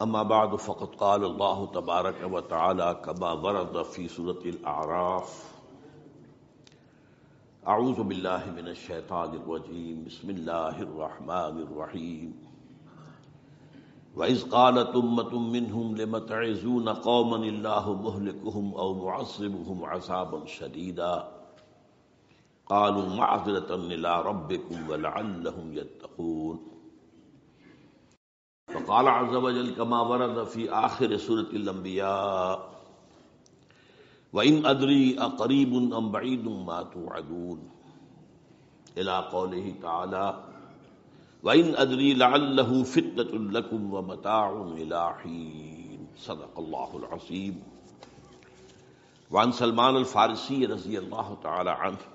اما بعد فقد قال الله تبارك وتعالى كما ورد في سورة الأعراف اعوذ باللہ من الشیطان الرجیم بسم اللہ الرحمن الرحیم وَإِذْ قَالَتْ أُمَّةٌ مِّنْهُمْ لِمَ تَعِظُونَ قَوْمًا اللَّهُ مُهْلِكُهُمْ أَوْ مُعَذِّبُهُمْ عَذَابًا شَدِيدًا قَالُوا مَعْذِرَةً إِلَىٰ رَبِّكُمْ وَلَعَلَّهُمْ يَتَّقُونَ فقال عز وجل كما ورد في آخر سورة الأنبياء وَإِنْ أَدْرِي أَقَرِيبٌ أَمْ بَعِيدٌ مَا تُوعَدُونَ إلى قوله تعالى وَإِنْ أَدْرِي لَعَلَّهُ فِتْنَةٌ لَكُمْ وَمَتَاعٌ إِلَىٰ حِينٍ صدق الله العظيم. وعن سلمان الفارسی رضی اللہ تعالی عنہ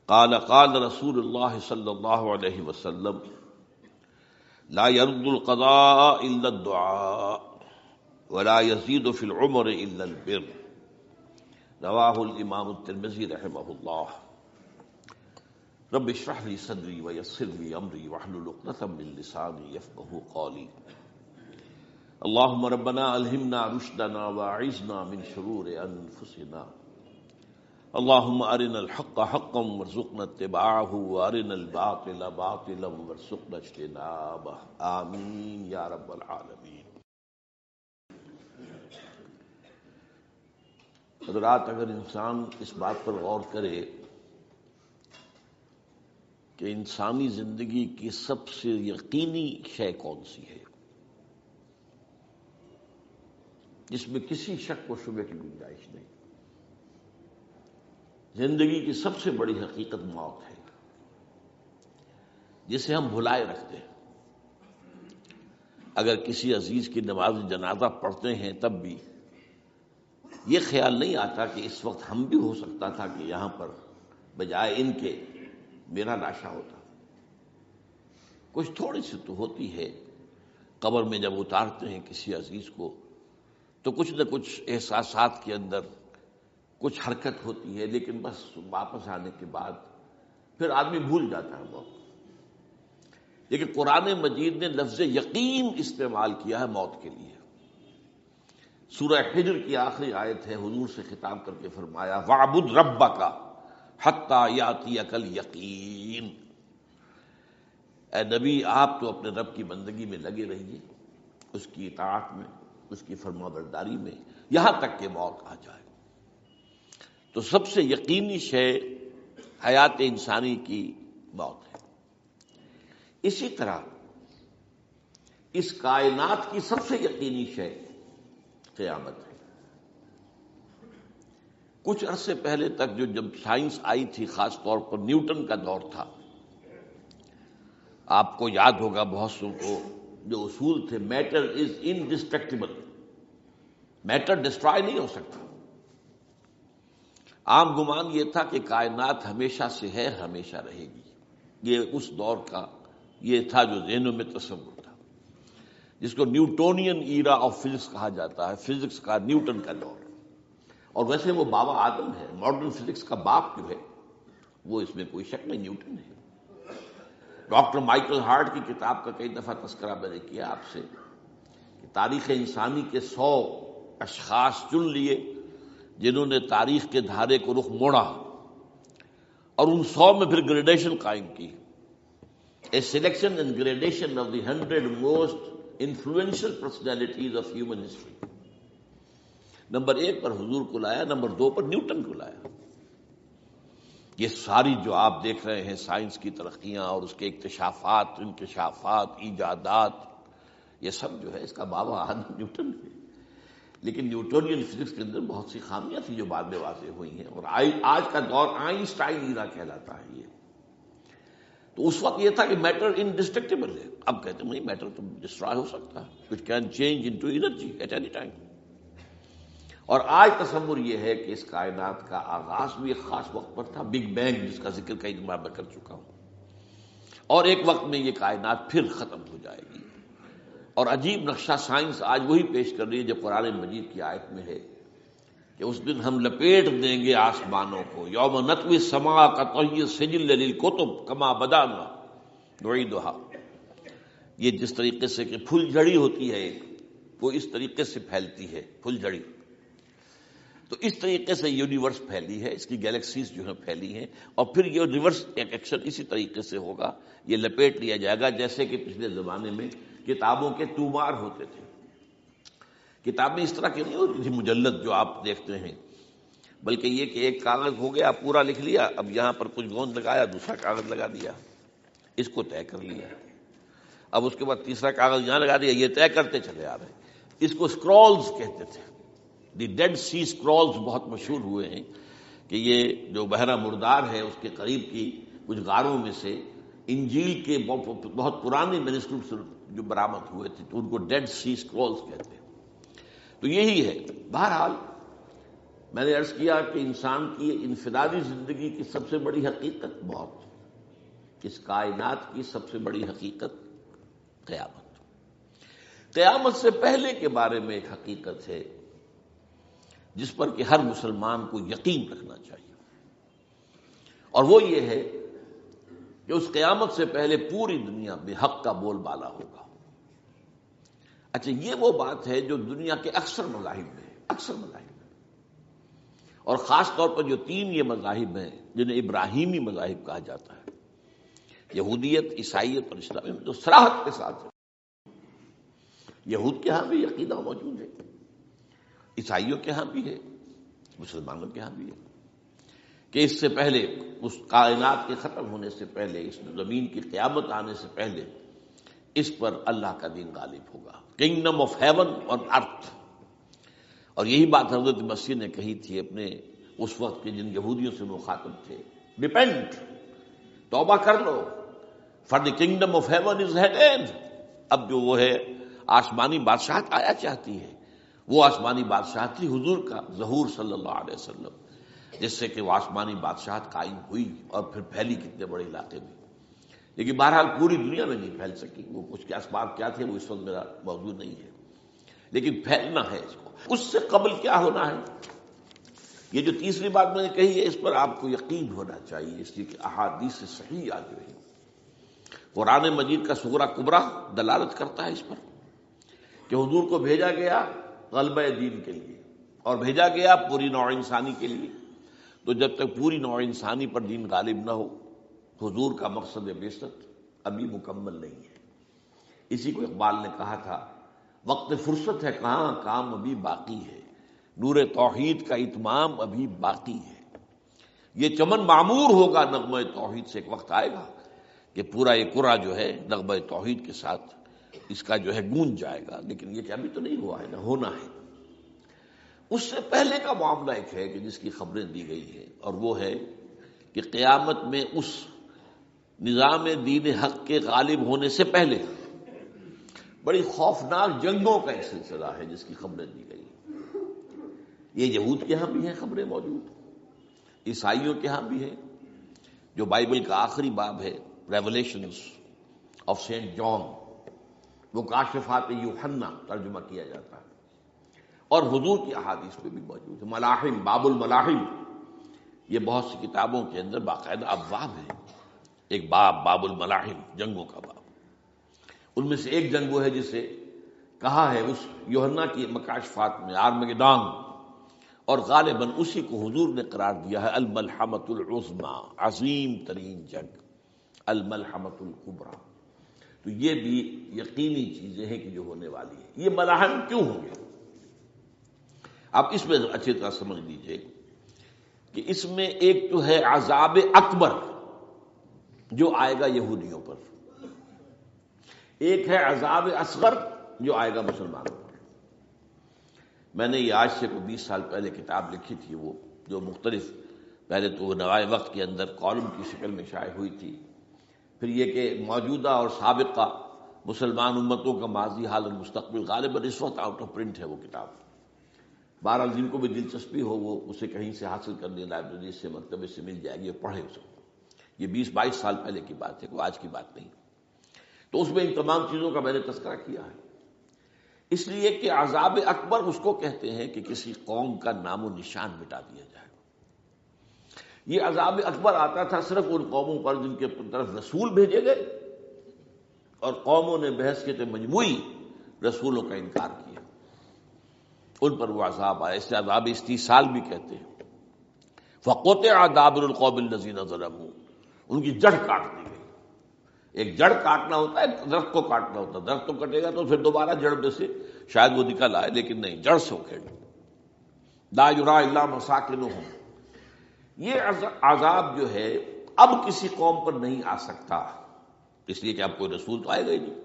قال قال رسول اللہ صلی اللہ علیہ وسلم لا يرد القضاء الا الدعاء ولا يزيد في العمر الا البر رواہ الامام الترمذی رحمہ اللہ. رب اشرح لي صدری ويسر لي امری واحلل عقدۃ من لسانی یفقہوا قولی. اللهم ربنا الہمنا رشدنا واعذنا من شرور انفسنا. اللهم ارنا الحق حقا وارزقنا اتباعه وارنا الباطل باطلا وارزقنا اجتنابه آمین یا رب العالمین. حضرات، اگر انسان اس بات پر غور کرے کہ انسانی زندگی کی سب سے یقینی شے کون سی ہے جس میں کسی شک و شبہ کی گنجائش نہیں، زندگی کی سب سے بڑی حقیقت موت ہے جسے ہم بھلائے رکھتے ہیں. اگر کسی عزیز کی نماز جنازہ پڑھتے ہیں تب بھی یہ خیال نہیں آتا کہ اس وقت ہم بھی ہو سکتا تھا کہ یہاں پر بجائے ان کے میرا لاشا ہوتا. کچھ تھوڑی سی تو ہوتی ہے، قبر میں جب اتارتے ہیں کسی عزیز کو تو کچھ نہ کچھ احساسات کے اندر کچھ حرکت ہوتی ہے، لیکن بس واپس آنے کے بعد پھر آدمی بھول جاتا ہے موت. لیکن قرآن مجید نے لفظ یقین استعمال کیا ہے موت کے لیے. سورہ حجر کی آخری آیت ہے، حضور سے خطاب کر کے فرمایا وَاعْبُدْ رَبَّكَ حَتَّىٰ يَأْتِيَكَ الْيَقِينُ. اے نبی، آپ تو اپنے رب کی بندگی میں لگے رہیے، اس کی اطاعت میں، اس کی فرما برداری میں، یہاں تک کہ موت آ جائے. تو سب سے یقینی شے حیات انسانی کی موت ہے. اسی طرح اس کائنات کی سب سے یقینی شے قیامت ہے. کچھ عرصے پہلے تک جب سائنس آئی تھی، خاص طور پر نیوٹن کا دور تھا، آپ کو یاد ہوگا بہت سو کو جو اصول تھے، میٹر از انڈسٹرکٹیبل، میٹر ڈسٹرائے نہیں ہو سکتا. عام گمان یہ تھا کہ کائنات ہمیشہ سے ہے، ہمیشہ رہے گی. یہ اس دور کا یہ تھا جو ذہنوں میں تصور تھا، جس کو نیوٹونین ایرا آف فزکس کہا جاتا ہے، فزکس کا نیوٹن کا دور. اور ویسے وہ بابا آدم ہے، ماڈرن فزکس کا باپ جو ہے وہ اس میں کوئی شک نہیں، نیوٹن ہے. ڈاکٹر مائیکل ہارٹ کی کتاب کا کئی دفعہ تذکرہ میں نے کیا آپ سے کہ تاریخ انسانی کے 100 اشخاص چن لیے جنہوں نے تاریخ کے دھارے کو رخ موڑا، اور ان 100 میں پھر گریڈیشن قائم کی. A selection and gradation of the 100 most influential personalities of human history. Number 1 پر حضور کو لایا، نمبر 2 پر نیوٹن کو لایا. یہ ساری جو آپ دیکھ رہے ہیں سائنس کی ترقیاں اور اس کے اکتشافات، انکشافات، ایجادات، یہ سب جو ہے اس کا بابا آدم نیوٹن ہے. لیکن نیوٹونین فزکس کے اندر بہت سی خامیاں تھیں جو بعد میں واضح ہوئی ہیں، اور آج کا دور آئنسٹائن ایرا کہلاتا ہے. یہ تو اس وقت یہ تھا کہ میٹر انڈسٹرکٹیبل ہے. اب کہتے ہیں نہیں، میٹر تو ڈسٹرائے ہو سکتا ہے، it can change into energy at any time. اور آج تصور یہ ہے کہ اس کائنات کا آغاز بھی ایک خاص وقت پر تھا، بگ بینگ، جس کا ذکر کئی بار میں کر چکا ہوں، اور ایک وقت میں یہ کائنات پھر ختم ہو جائے گی. اور عجیب نقشہ سائنس آج وہی پیش کر رہی ہے جو قرآن مجید کی آیت میں ہے کہ اس دن ہم لپیٹ دیں گے آسمانوں کو، یوم نطوی السماء کطی السجل للکتب کما بدانا نعیدھا. یہ جس طریقے سے کہ پھل جھڑی ہوتی ہے ایک، وہ اس طریقے سے پھیلتی ہے پھل جھڑی، تو اس طریقے سے یونیورس پھیلی ہے، اس کی گیلیکسیز جو ہیں پھیلی ہیں، اور پھر یہ ریورس ایکشن اسی طریقے سے ہوگا، یہ لپیٹ لیا جائے گا جیسے کہ پچھلے زمانے میں کتابوں کے تومار ہوتے تھے۔ کتابیں اس طرح کی نہیں ہوتی تھی مجلد جو آپ دیکھتے ہیں، بلکہ یہ کہ ایک کاغذ ہو گیا پورا لکھ لیا، اب یہاں پر کچھ گوند لگایا، دوسرا کاغذ لگا دیا، اس کو طے کر لیا، اب اس کے بعد تیسرا کاغذ یہاں لگا دیا، یہ طے کرتے چلے آ رہے ہیں۔ اس کو اسکرولز کہتے تھے، دی ڈیڈ سی اسکرولز بہت مشہور ہوئے ہیں کہ یہ جو بحیرہ مردار ہے اس کے قریب کی کچھ غاروں میں سے انجیل کے بہت پرانے مینuscripts جو برآمد ہوئے تھے، تو ان کو ڈیڈ سی اسکرولز کہتے ہیں۔ تو یہی ہے۔ بہرحال میں نے عرض کیا کہ انسان کی انفرادی زندگی کی سب سے بڑی حقیقت موت، اس کائنات کی سب سے بڑی حقیقت قیامت۔ قیامت سے پہلے کے بارے میں ایک حقیقت ہے جس پر کہ ہر مسلمان کو یقین رکھنا چاہیے، اور وہ یہ ہے کہ اس قیامت سے پہلے پوری دنیا میں حق کا بول بالا ہوگا۔ اچھا، یہ وہ بات ہے جو دنیا کے اکثر مذاہب میں ہے، اکثر مذاہب میں، اور خاص طور پر جو تین یہ مذاہب ہیں جنہیں ابراہیمی مذاہب کہا جاتا ہے، یہودیت، عیسائیت اور اسلام، جو صراحت کے ساتھ ہے۔ یہود کے ہاں بھی عقیدہ موجود ہے، عیسائیوں کے ہاں بھی ہے، مسلمانوں کے ہاں بھی ہے، کہ اس سے پہلے، اس کائنات کے ختم ہونے سے پہلے، اس زمین کی قیامت آنے سے پہلے اس پر اللہ کا دین غالب ہوگا، کنگڈم آف ہیون آن ارتھ۔ اور یہی بات حضرت مسیح نے کہی تھی اپنے اس وقت کے جن یہودیوں سے مخاطب تھے، ریپینٹ، توبہ کر لو، for the kingdom of heaven is at hand. اب جو وہ ہے آسمانی بادشاہت آیا چاہتی ہے، وہ آسمانی بادشاہت تھی حضور کا ظہور صلی اللہ علیہ وسلم، جس سے کہ وہ آسمانی بادشاہت قائم ہوئی اور پھر پھیلی کتنے بڑے علاقے میں، لیکن بہرحال پوری دنیا میں نہیں پھیل سکی، وہ کچھ کے اسباب کیا تھے وہ اس وقت میرا موضوع نہیں ہے، لیکن پھیلنا ہے اس کو۔ اس سے قبل کیا ہونا ہے، یہ جو تیسری بات میں نے کہی ہے، اس پر آپ کو یقین ہونا چاہیے، اس لیے کہ احادیث صحیح آ گئی ہے، قرآن مجید کا سورہ کبریٰ دلالت کرتا ہے اس پر کہ حضور کو بھیجا گیا غلبہ دین کے لیے، اور بھیجا گیا پوری نوع انسانی کے لیے، تو جب تک پوری نوع انسانی پر دین غالب نہ ہو، حضور کا مقصد بعثت ابھی مکمل نہیں ہے۔ اسی کو اقبال نے کہا تھا، وقت فرصت ہے کہاں، کام ابھی باقی ہے، نور توحید کا اتمام ابھی باقی ہے۔ یہ چمن معمور ہوگا نغمہ توحید سے، ایک وقت آئے گا کہ پورا یہ قرآن جو ہے نغمہ توحید کے ساتھ اس کا جو ہے گونج جائے گا، لیکن یہ کہ ابھی تو نہیں ہوا ہے، نہ ہونا ہے۔ اس سے پہلے کا معاملہ ایک ہے کہ جس کی خبریں دی گئی ہیں، اور وہ ہے کہ قیامت میں اس نظام دین حق کے غالب ہونے سے پہلے بڑی خوفناک جنگوں کا ایک سلسلہ ہے جس کی خبریں دی گئی۔ یہ یہود کے ہاں بھی ہیں خبریں موجود، عیسائیوں کے ہاں بھی ہیں، جو بائبل کا آخری باب ہے، ریولیشنز آف سینٹ جان، وہ کاشفات یوحنا ترجمہ کیا جاتا ہے، اور حضور کی احادیث میں بھی موجود ہے۔ ملاحم، باب الملاحم، یہ بہت سی کتابوں کے اندر باقاعدہ ابواب ہیں، ایک باب الملاحم، جنگوں کا باب۔ ان میں سے ایک جنگ وہ ہے جسے کہا ہے اس یوحنا کی مکاشفات میں آرمگیڈون، اور غالباً اسی کو حضور نے قرار دیا ہے الملحمۃ العظمیٰ، عظیم ترین جنگ، الملحمۃ الکبریٰ۔ تو یہ بھی یقینی چیزیں ہیں کہ جو ہونے والی ہے۔ یہ ملاحم کیوں ہوں گے؟ اب اس میں اچھی طرح سمجھ لیجئے کہ اس میں ایک تو ہے عذاب اکبر جو آئے گا یہودیوں پر، ایک ہے عذاب اصغر جو آئے گا مسلمانوں پر۔ میں نے یہ آج سے 20 سال پہلے کتاب لکھی تھی، وہ جو مختلف، پہلے تو وہ نوائے وقت کے اندر کالم کی شکل میں شائع ہوئی تھی، پھر یہ کہ موجودہ اور سابقہ مسلمان امتوں کا ماضی، حال اور مستقبل، غالباً اس وقت آؤٹ آف پرنٹ ہے وہ کتاب۔ بہرحال جن کو بھی دلچسپی ہو وہ اسے کہیں سے حاصل کر لیں، لائبریری سے، مکتبے سے مل جائے گی اور پڑھے اس کو۔ یہ 20-22 سال پہلے کی بات ہے، کوئی آج کی بات نہیں۔ تو اس میں ان تمام چیزوں کا میں نے تذکرہ کیا ہے، اس لیے کہ عذاب اکبر اس کو کہتے ہیں کہ کسی قوم کا نام و نشان مٹا دیا جائے۔ یہ عذاب اکبر آتا تھا صرف ان قوموں پر جن کے طرف رسول بھیجے گئے اور قوموں نے بحثیت مجموعی رسولوں کا انکار کیا، ان پر وہ عذاب آئے، اسے عذاب استیصال بھی کہتے ہیں۔ فقطع دابر القوم الذین ظلموا، ان کی جڑ کاٹ دی گئی۔ ایک جڑ کاٹنا ہوتا ہے، درخت کو کاٹنا ہوتا ہے، درخت تو کٹے گا تو پھر دوبارہ جڑ میں سے شاید وہ نکل آئے، لیکن نہیں، جڑ سے اکھیڑ۔ لا یری الا مساکنہم، یہ عذاب جو ہے اب کسی قوم پر نہیں آ سکتا، اس لیے کہ اب کوئی رسول تو آئے گا ہی نہیں،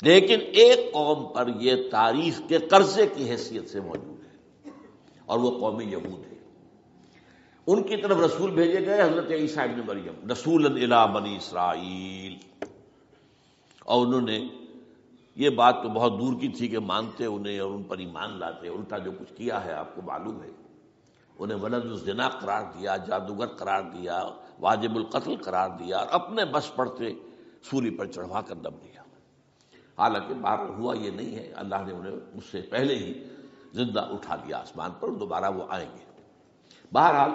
لیکن ایک قوم پر یہ تاریخ کے قرضے کی حیثیت سے موجود ہے، اور وہ قوم یہود ہے۔ ان کی طرف رسول بھیجے گئے حضرت عیسیٰ ابن مریم، رسولا الی بنی اسرائیل، اور انہوں نے یہ بات تو بہت دور کی تھی کہ مانتے انہیں اور ان پر ایمان لاتے، الٹا جو کچھ کیا ہے آپ کو معلوم ہے، انہیں ولد الزنا قرار دیا، جادوگر قرار دیا، واجب القتل قرار دیا، اور اپنے بس پڑتے سولی پر چڑھوا کر دم لیا۔ حالانکہ بار ہوا یہ نہیں ہے، اللہ نے انہیں اس سے پہلے ہی زندہ اٹھا لیا آسمان پر، دوبارہ وہ آئیں گے۔ بہرحال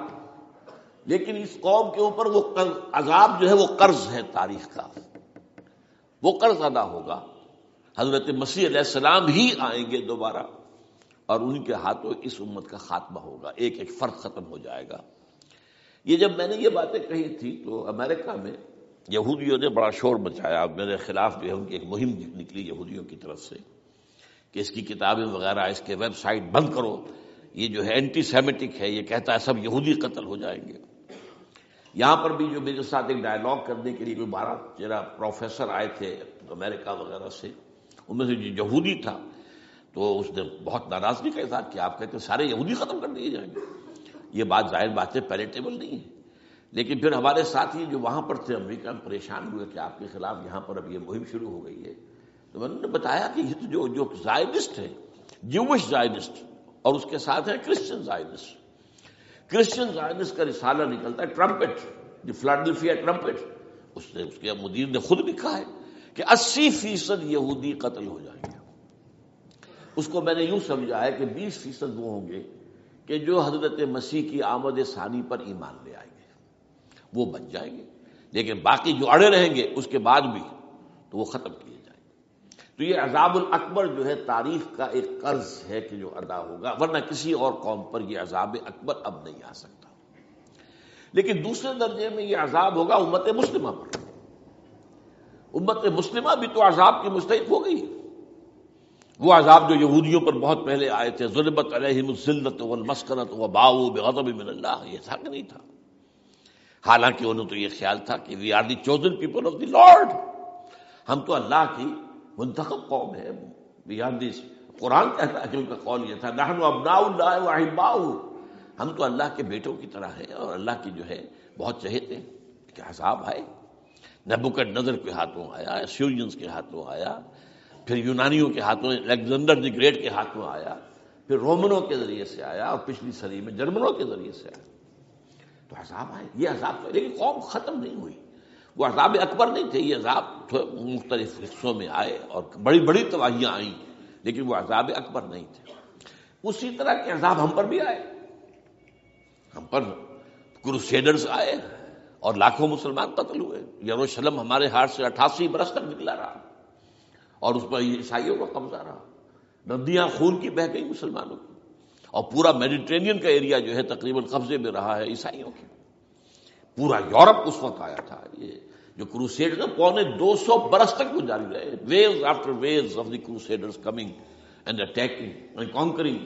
لیکن اس قوم کے اوپر وہ عذاب جو ہے وہ قرض ہے تاریخ کا، وہ قرض ادا ہوگا۔ حضرت مسیح علیہ السلام ہی آئیں گے دوبارہ، اور ان کے ہاتھوں اس امت کا خاتمہ ہوگا، ایک ایک فرد ختم ہو جائے گا۔ یہ جب میں نے یہ باتیں کہی تھی تو امریکہ میں یہودیوں نے بڑا شور مچایا، میرے خلاف جو ہے ان کی ایک مہم نکلی یہودیوں کی طرف سے کہ اس کی کتابیں وغیرہ، اس کے ویب سائٹ بند کرو، یہ جو ہے اینٹی سیمیٹک ہے، یہ کہتا ہے سب یہودی قتل ہو جائیں گے۔ یہاں پر بھی جو میرے ساتھ ایک ڈائیلاگ کرنے کے لیے کوئی 12-13 پروفیسر آئے تھے امریکہ وغیرہ سے، ان میں سے جو یہودی تھا تو اس نے بہت ناراضگی کا اظہار کیا، آپ کہتے ہیں سارے یہودی ختم کر دیے جائیں گے، یہ بات ظاہر بات ہے پیلیٹیبل نہیں ہے۔ لیکن پھر ہمارے ساتھی جو وہاں پر تھے امریکہ میں پریشان ہوئے کہ آپ کے خلاف یہاں پر اب یہ مہم شروع ہو گئی ہے، تو میں نے بتایا کہ یہ تو جو زائنسٹ ہے، جوش زائنسٹ، اور اس کے ساتھ ہے کرسچن زائنسٹ۔ کرسچن زائنسٹ کا رسالہ نکلتا ہے ٹرمپٹ، دی فلاڈلفیا ٹرمپٹ، اس کے مدیر نے خود لکھا ہے کہ 80% یہودی قتل ہو جائیں گے۔ اس کو میں نے یوں سمجھا ہے کہ 20% وہ ہوں گے کہ جو حضرت مسیح کی آمد ثانی پر ایمان لے آئیں گے، وہ بچ جائیں گے، لیکن باقی جو اڑے رہیں گے اس کے بعد بھی تو وہ ختم کیے جائیں گے۔ تو یہ عذاب الاکبر جو ہے تاریخ کا ایک قرض ہے کہ جو ادا ہوگا، ورنہ کسی اور قوم پر یہ عذاب اکبر اب نہیں آ سکتا۔ لیکن دوسرے درجے میں یہ عذاب ہوگا امت مسلمہ پر۔ امت مسلمہ بھی تو عذاب کی مستحق ہو گئی، وہ عذاب جو یہودیوں پر بہت پہلے آئے تھے، ضربت علیہم الذلۃ والمسکنۃ وباؤوا بغضب من اللہ، یہ تھا کہ نہیں تھا؟ حالانکہ انہوں تو یہ خیال تھا کہ we are the chosen people of the Lord, ہم تو اللہ کی منتخب قوم ہے، وی آر دی، قرآن کہتا ہے کہ ان کا قول یہ تھا نحن ابناء اللہ واحباؤہ، ہم تو اللہ کے بیٹوں کی طرح ہیں اور اللہ کی جو ہے بہت چہیتے ہیں۔ کہ عذاب آئے، نبوکڈنضر کے ہاتھوں آیا، اسیرینز کے ہاتھوں آیا، پھر یونانیوں کے ہاتھوں، الیگزینڈر دی گریٹ کے ہاتھوں آیا، پھر رومنوں کے ذریعے سے آیا، اور پچھلی صدی میں جرمنوں کے ذریعے سے آیا۔ تو عذاب آئے، یہ عذاب تو، لیکن قوم ختم نہیں ہوئی، وہ عذاب اکبر نہیں تھے، یہ عذاب مختلف حصوں میں آئے اور بڑی بڑی تباہیاں آئیں، لیکن وہ عذاب اکبر نہیں تھے۔ اسی طرح کے عذاب ہم پر بھی آئے، ہم پر کروسیڈرز آئے اور لاکھوں مسلمان قتل ہوئے۔ یروشلم ہمارے ہاتھ سے 88 برس تک نکلا رہا، اور اس پر عیسائیوں کا قبضہ رہا، ندیاں خون کی بہہ گئی مسلمانوں کی، اور پورا میڈیٹرینین کا ایریا جو ہے تقریباً قبضے میں رہا ہے عیسائیوں کے۔ پورا یورپ اس وقت آیا تھا۔ یہ جو کروسیڈر 250 برس تک وہ جاری رہے، waves after waves of the crusaders coming and attacking and conquering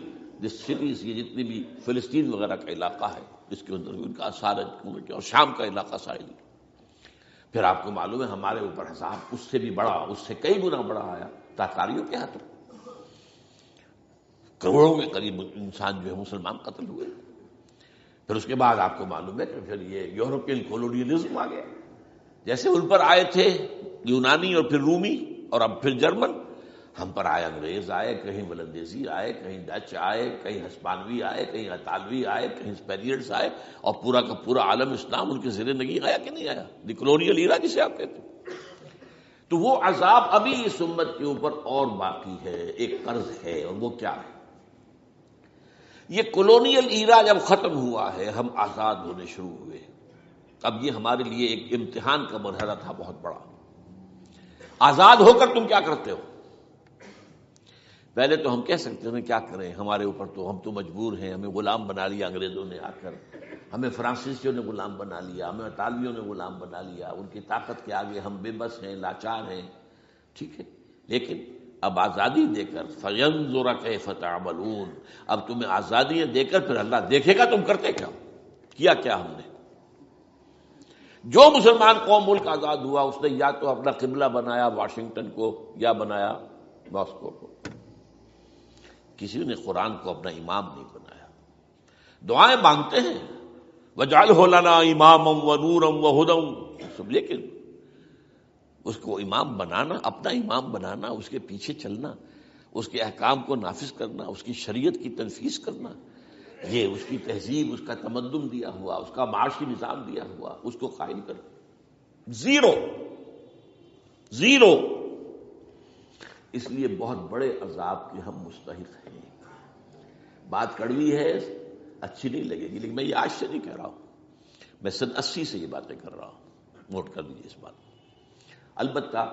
this cities, یہ جتنی بھی فلسطین وغیرہ کا علاقہ ہے جس کے اندر ان کا اثار ہے، اور شام کا علاقہ ساحلی۔ پھر آپ کو معلوم ہے ہمارے اوپر حساب اس سے بھی بڑا، اس سے کئی گنا بڑا آیا تاتاریوں کے ہاتھوں، کروڑوں کے قریب انسان جو ہے مسلمان قتل ہوئے۔ پھر اس کے بعد آپ کو معلوم ہے کہ پھر یہ یورپین کولونیلزم آ گیا، جیسے ان پر آئے تھے یونانی اور پھر رومی اور اب پھر جرمن، ہم پر آئے انگریز آئے، کہیں ولندیزی آئے، کہیں ڈچ آئے، کہیں ہسپانوی آئے، کہیں اطالوی آئے، کہیں اسپینیئرز آئے، اور پورا کا پورا عالم اسلام ان کے زیر نگی آیا کہ نہیں آیا، دی کولونیل ایرا جسے آپ کہتے ہیں۔ تو وہ عذاب ابھی اس امت کے اوپر اور باقی ہے، ایک قرض ہے، اور وہ کیا ہے؟ یہ کولونیل ایرا جب ختم ہوا ہے، ہم آزاد ہونے شروع ہوئے، اب یہ ہمارے لیے ایک امتحان کا مرحلہ تھا بہت بڑا۔ آزاد ہو کر تم کیا کرتے ہو؟ پہلے تو ہم کہہ سکتے ہیں کیا کریں، ہمارے اوپر تو ہم تو مجبور ہیں، ہمیں غلام بنا لیا انگریزوں نے آ کر، ہمیں فرانسیسیوں نے غلام بنا لیا، ہمیں اطالویوں نے غلام بنا لیا، ان کی طاقت کے آگے ہم بے بس ہیں، لاچار ہیں. ٹھیک ہے، لیکن اب آزادی دے کر فَيَنظُرَ كَيْفَ تَعْمَلُونَ، اب تمہیں آزادیاں دے کر پھر اللہ دیکھے گا تم کرتے کیا کیا ہم نے. جو مسلمان قوم ملک آزاد ہوا اس نے یا تو اپنا قبلہ بنایا واشنگٹن کو یا بنایا ماسکو کو، کسی نے قرآن کو اپنا امام نہیں بنایا. دعائیں مانگتے ہیں وَاجْعَلْهُ لَنَا إِمَامًا وَنُورًا وَهُدًى، لیکن اس کو امام بنانا، اپنا امام بنانا، اس کے پیچھے چلنا، اس کے احکام کو نافذ کرنا، اس کی شریعت کی تنفیذ کرنا، یہ اس کی تہذیب، اس کا تمدن دیا ہوا، اس کا معاشی نظام دیا ہوا، اس کو قائم کرنا زیرو. اس لیے بہت بڑے عذاب کے ہم مستحق ہیں. بات کڑوی ہے، اچھی نہیں لگے گی، لیکن میں یہ آج سے نہیں کہہ رہا ہوں، میں سن 80 سے یہ باتیں کر رہا ہوں. نوٹ کر لیجیے اس بات. البتہ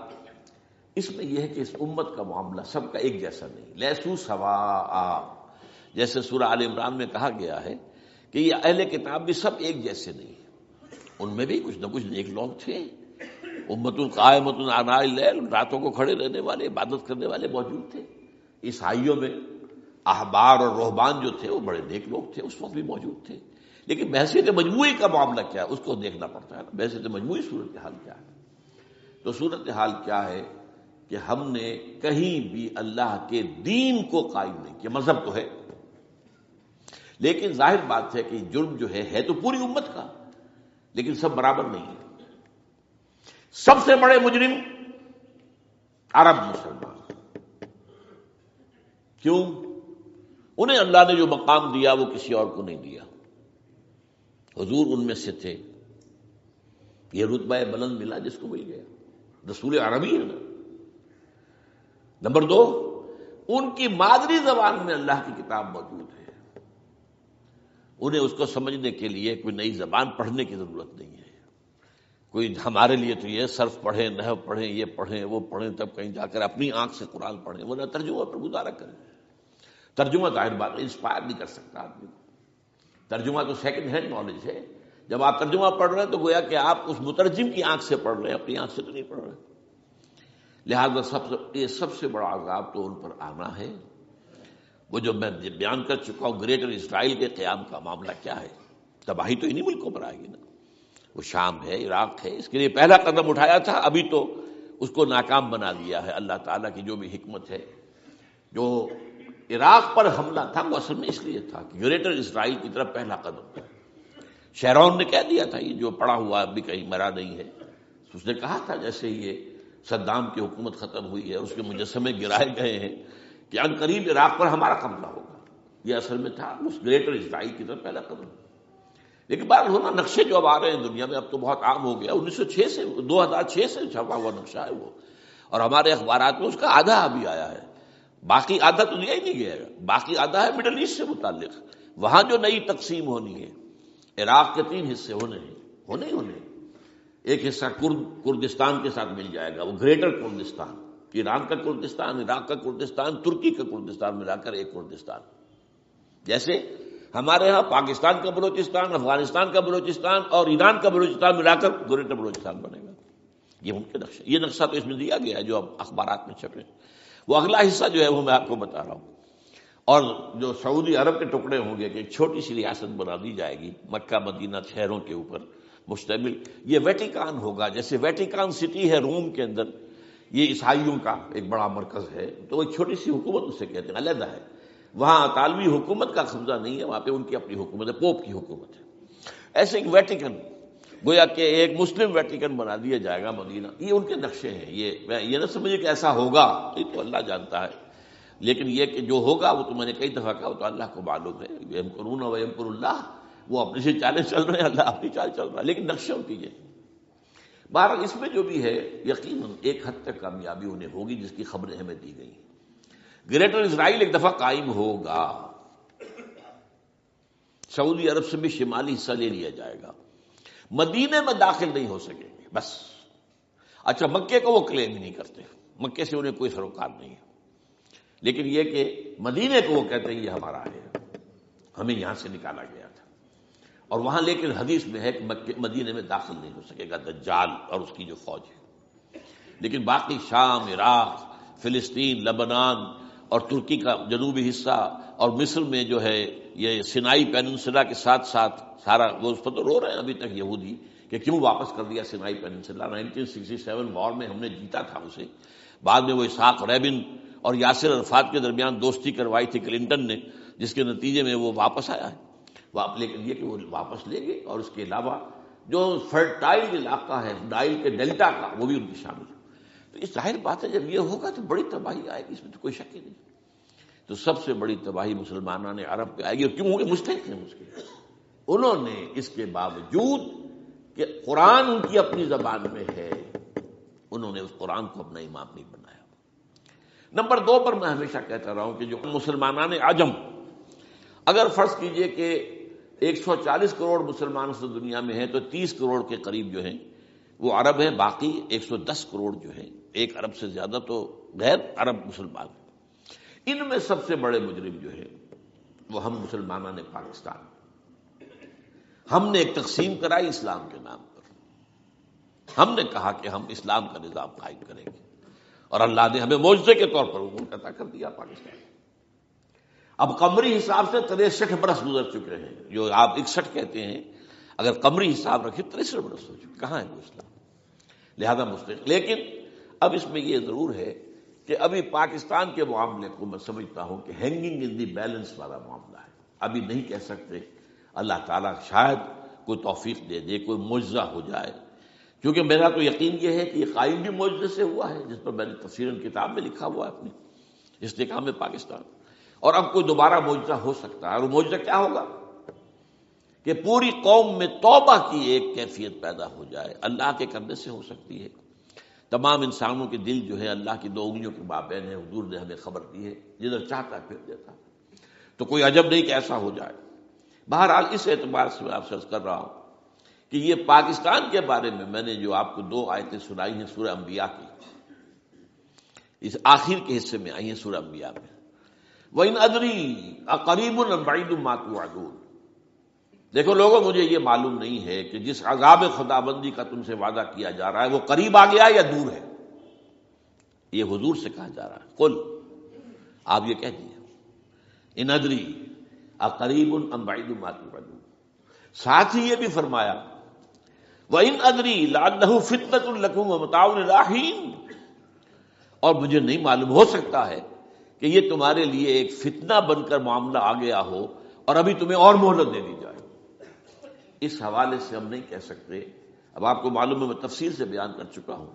اس میں یہ ہے کہ اس امت کا معاملہ سب کا ایک جیسا نہیں، لیسو سواء، جیسے سورہ آل عمران میں کہا گیا ہے کہ یہ اہل کتاب بھی سب ایک جیسے نہیں ہیں، ان میں بھی کچھ نہ کچھ نیک لوگ تھے. امت قائمۃ آناء اللیل، راتوں کو کھڑے رہنے والے، عبادت کرنے والے موجود تھے. عیسائیوں میں احبار اور رہبان جو تھے وہ بڑے نیک لوگ تھے، اس وقت بھی موجود تھے. لیکن بحثیت مجموعی کا معاملہ کیا ہے اس کو دیکھنا پڑتا ہے نا، بحثیت مجموعی صورتحال کیا ہے. تو صورتحال کیا ہے کہ ہم نے کہیں بھی اللہ کے دین کو قائم نہیں کیا. مذہب تو ہے، لیکن ظاہر بات ہے کہ جرم جو ہے تو پوری امت کا، لیکن سب برابر نہیں ہے. سب سے بڑے مجرم عرب مسلمان. کیوں؟ انہیں اللہ نے جو مقام دیا وہ کسی اور کو نہیں دیا. حضور ان میں سے تھے، یہ رتبہ بلند ملا جس کو مل گیا، رسول عربی ہے نا. نمبر 2، ان کی مادری زبان میں اللہ کی کتاب موجود ہے، انہیں اس کو سمجھنے کے لیے کوئی نئی زبان پڑھنے کی ضرورت نہیں ہے. کوئی ہمارے لیے تو یہ صرف پڑھیں، نحو پڑھیں، یہ پڑھیں، وہ پڑھیں، تب کہیں جا کر اپنی آنکھ سے قرآن پڑھیں، وہ نہ ترجمہ پر گزارا کریں. ترجمہ ظاہر بات ہے انسپائر نہیں کر سکتا آدمی کو. ترجمہ تو سیکنڈ ہینڈ نالج ہے. جب آپ ترجمہ پڑھ رہے ہیں تو گویا کہ آپ اس مترجم کی آنکھ سے پڑھ رہے ہیں، اپنی آنکھ سے تو نہیں پڑھ رہے. لہذا یہ سب سے بڑا عذاب تو ان پر آنا ہے. وہ جو میں بیان کر چکا ہوں گریٹر اسرائیل کے قیام کا معاملہ کیا ہے، تباہی تو انہی ملکوں پر آئے گی نا. وہ شام ہے، عراق ہے، اس کے لیے پہلا قدم اٹھایا تھا، ابھی تو اس کو ناکام بنا دیا ہے. اللہ تعالیٰ کی جو بھی حکمت ہے. جو عراق پر حملہ تھا وہ اصل میں اس لیے تھا کہ گریٹر اسرائیل کی طرف پہلا قدم تھا. شیرون نے کہہ دیا تھا، یہ جو پڑا ہوا ابھی کہیں مرا نہیں ہے، اس نے کہا تھا جیسے یہ صدام کی حکومت ختم ہوئی ہے، اس کے مجسمے گرائے گئے ہیں کہ ان قریب عراق پر ہمارا قبضہ ہوگا. یہ اصل میں تھا اس گریٹر اسرائیل کی طرف پہلا قدم. لیکن بات ہونا نقشے جو اب آ رہے ہیں دنیا میں، اب تو بہت عام ہو گیا. 1906 سے 2006 سے چھپا ہوا نقشہ ہے وہ، اور ہمارے اخبارات میں اس کا آدھا ابھی آیا ہے، باقی آدھا تو دیا ہی نہیں گیا. باقی آدھا ہے مڈل ایسٹ سے متعلق. وہاں جو نئی تقسیم ہونی ہے، عراق کے 3 حصے ہونے ہیں. ایک حصہ کردستان کے ساتھ مل جائے گا، وہ گریٹر کردستان، ایران کا کردستان، عراق کا کردستان، ترکی کا کردستان ملا کر ایک کردستان. جیسے ہمارے ہاں پاکستان کا بلوچستان، افغانستان کا بلوچستان اور ایران کا بلوچستان ملا کر گریٹر بلوچستان بنے گا. یہ ان کے نقشہ، یہ نقشہ تو اس میں دیا گیا ہے جو اب اخبارات میں چھپے. وہ اگلا حصہ جو ہے وہ میں آپ کو بتا رہا ہوں. اور جو سعودی عرب کے ٹکڑے ہوں گے کہ ایک چھوٹی سی ریاست بنا دی جائے گی مکہ مدینہ شہروں کے اوپر مشتمل. یہ ویٹیکان ہوگا، جیسے ویٹیکان سٹی ہے روم کے اندر، یہ عیسائیوں کا ایک بڑا مرکز ہے، تو ایک چھوٹی سی حکومت اسے کہتے ہیں، علیحدہ ہے. وہاں اطالوی حکومت کا قبضہ نہیں ہے، وہاں پہ ان کی اپنی حکومت ہے، پوپ کی حکومت ہے. ایسے ایک ویٹیکن، گویا کہ ایک مسلم ویٹیکن بنا دیا جائے گا مدینہ. یہ ان کے نقشے ہیں. یہ نہ سمجھے کہ ایسا ہوگا، یہ تو اللہ جانتا ہے. لیکن یہ کہ جو ہوگا وہ تو میں نے کئی دفعہ کہا، وہ تو اللہ کو معلوم ہے. یمکرون و یمکر اللہ، وہ اپنی سے چالیں چل رہے ہیں، اللہ اپنی چال چل رہا ہے، لیکن نقشے ان کی یہ. بہرحال اس میں جو بھی ہے یقیناً ایک حد تک کامیابی انہیں ہوگی جس کی خبریں ہمیں دی گئی ہیں. گریٹر اسرائیل ایک دفعہ قائم ہوگا، سعودی عرب سے بھی شمالی حصہ لے لیا جائے گا، مدینے میں داخل نہیں ہو سکیں گے بس. اچھا مکے کو وہ کلیم ہی نہیں کرتے، مکے سے انہیں کوئی سروکار نہیں ہے، لیکن یہ کہ مدینے کو وہ کہتے ہیں یہ ہمارا ہے، ہمیں یہاں سے نکالا گیا تھا، اور وہاں لیکن حدیث میں ہے کہ مدینے میں داخل نہیں ہو سکے گا دجال اور اس کی جو فوج ہے، لیکن باقی شام، عراق، فلسطین، لبنان اور ترکی کا جنوبی حصہ اور مصر میں جو ہے یہ سینائی پیننسلا کے ساتھ ساتھ سارا، وہ اس پر تو رو رہے ہیں ابھی تک یہودی کہ کیوں واپس کر دیا سینائی پیننسلا، 1967 وار میں ہم نے جیتا تھا اسے، بعد میں وہ اسحاق ریبن اور یاسر عرفات کے درمیان دوستی کروائی تھی کلنٹن نے، جس کے نتیجے میں وہ واپس آیا ہے، لیکن یہ کہ وہ واپس لے گئے، اور اس کے علاوہ جو فرٹائل علاقہ ہے نائل کے ڈیلٹا کا وہ بھی ان کی شامل ہے۔ تو اس ظاہر بات ہے جب یہ ہوگا تو بڑی تباہی آئے گی، اس میں تو کوئی شک ہی نہیں۔ تو سب سے بڑی تباہی مسلمانان عرب پہ آئے گی، اور کیوں ہوگی؟ مستحق ہیں اس کے، انہوں نے اس کے باوجود کہ قرآن ان کی اپنی زبان میں ہے، انہوں نے اس قرآن کو اپنا امام نہیں بنایا۔ نمبر 2 پر میں ہمیشہ کہتا رہا ہوں کہ جو مسلمانان عجم، اگر فرض کیجئے کہ 140 کروڑ مسلمان اس دنیا میں ہیں تو 30 کروڑ کے قریب جو ہیں وہ عرب ہیں، باقی 110 کروڑ جو ہیں، 1 ارب سے زیادہ تو غیر عرب مسلمان ہیں۔ ان میں سب سے بڑے مجرم جو ہے وہ ہم مسلمانوں نے پاکستان، ہم نے ایک تقسیم کرائی اسلام کے نام پر، ہم نے کہا کہ ہم اسلام کا نظام قائم کریں گے، اور اللہ نے ہمیں معجزے کے طور پر وہ عطا کر دیا پاکستان۔ اب قمری حساب سے 63 برس گزر چکے ہیں، جو آپ 61 کہتے ہیں، اگر قمری حساب رکھیں 63 برس ہو چکے، کہاں ہے وہ اسلام؟ لہذا مستحق۔ لیکن اب اس میں یہ ضرور ہے کہ ابھی پاکستان کے معاملے کو میں سمجھتا ہوں کہ ہینگنگ ان دی بیلنس والا معاملہ ہے، ابھی نہیں کہہ سکتے، اللہ تعالیٰ شاید کوئی توفیق دے دے، کوئی معجزہ ہو جائے، کیونکہ میرا تو یقین یہ ہے کہ یہ قائم بھی معجزے سے ہوا ہے، جس پر میں نے تفسیراً کتاب میں لکھا ہوا ہے اپنی استحکام پاکستان، اور اب کوئی دوبارہ معجزہ ہو سکتا ہے، اور وہ معجزہ کیا ہوگا کہ پوری قوم میں توبہ کی ایک کیفیت پیدا ہو جائے، اللہ کے کرنے سے ہو سکتی ہے۔ تمام انسانوں کے دل جو ہے اللہ کی 2 انگلیوں کے مابین ہے، حضور نے ہمیں خبر دی ہے، جدھر چاہتا ہے پھر دیتا ہے، تو کوئی عجب نہیں کہ ایسا ہو جائے۔ بہرحال اس اعتبار سے میں آپ سے عرض کر رہا ہوں کہ یہ پاکستان کے بارے میں نے جو آپ کو 2 آیتیں سنائی ہیں سورہ انبیاء کی، اس آخر کے حصے میں آئی ہیں سورہ انبیاء میں، وَإِنْ أَدْرِي أَقَرِيبٌ أَمْ بَعِيدٌ مَا تُوعَدُونَ، دیکھو لوگوں مجھے یہ معلوم نہیں ہے کہ جس عذاب خدابندی کا تم سے وعدہ کیا جا رہا ہے وہ قریب آ گیا یا دور ہے، یہ حضور سے کہا جا رہا ہے، قل، آپ یہ کہہ دیجیے، ان ادری اقریب ام بعید ما توعدون۔ ساتھ ہی یہ بھی فرمایا وَإِنْ أَدْرِي لَعَلَّهُ فِتْنَةٌ لَكُمْ وَمَتَاعٌ إِلَىٰ حِينٍ، اور مجھے نہیں معلوم، ہو سکتا ہے کہ یہ تمہارے لیے ایک فتنہ بن کر معاملہ آ گیا ہو اور ابھی تمہیں اور مہلت دے دی جائے۔ اس حوالے سے ہم نہیں کہہ سکتے، اب آپ کو معلوم ہے میں تفصیل سے بیان کر چکا ہوں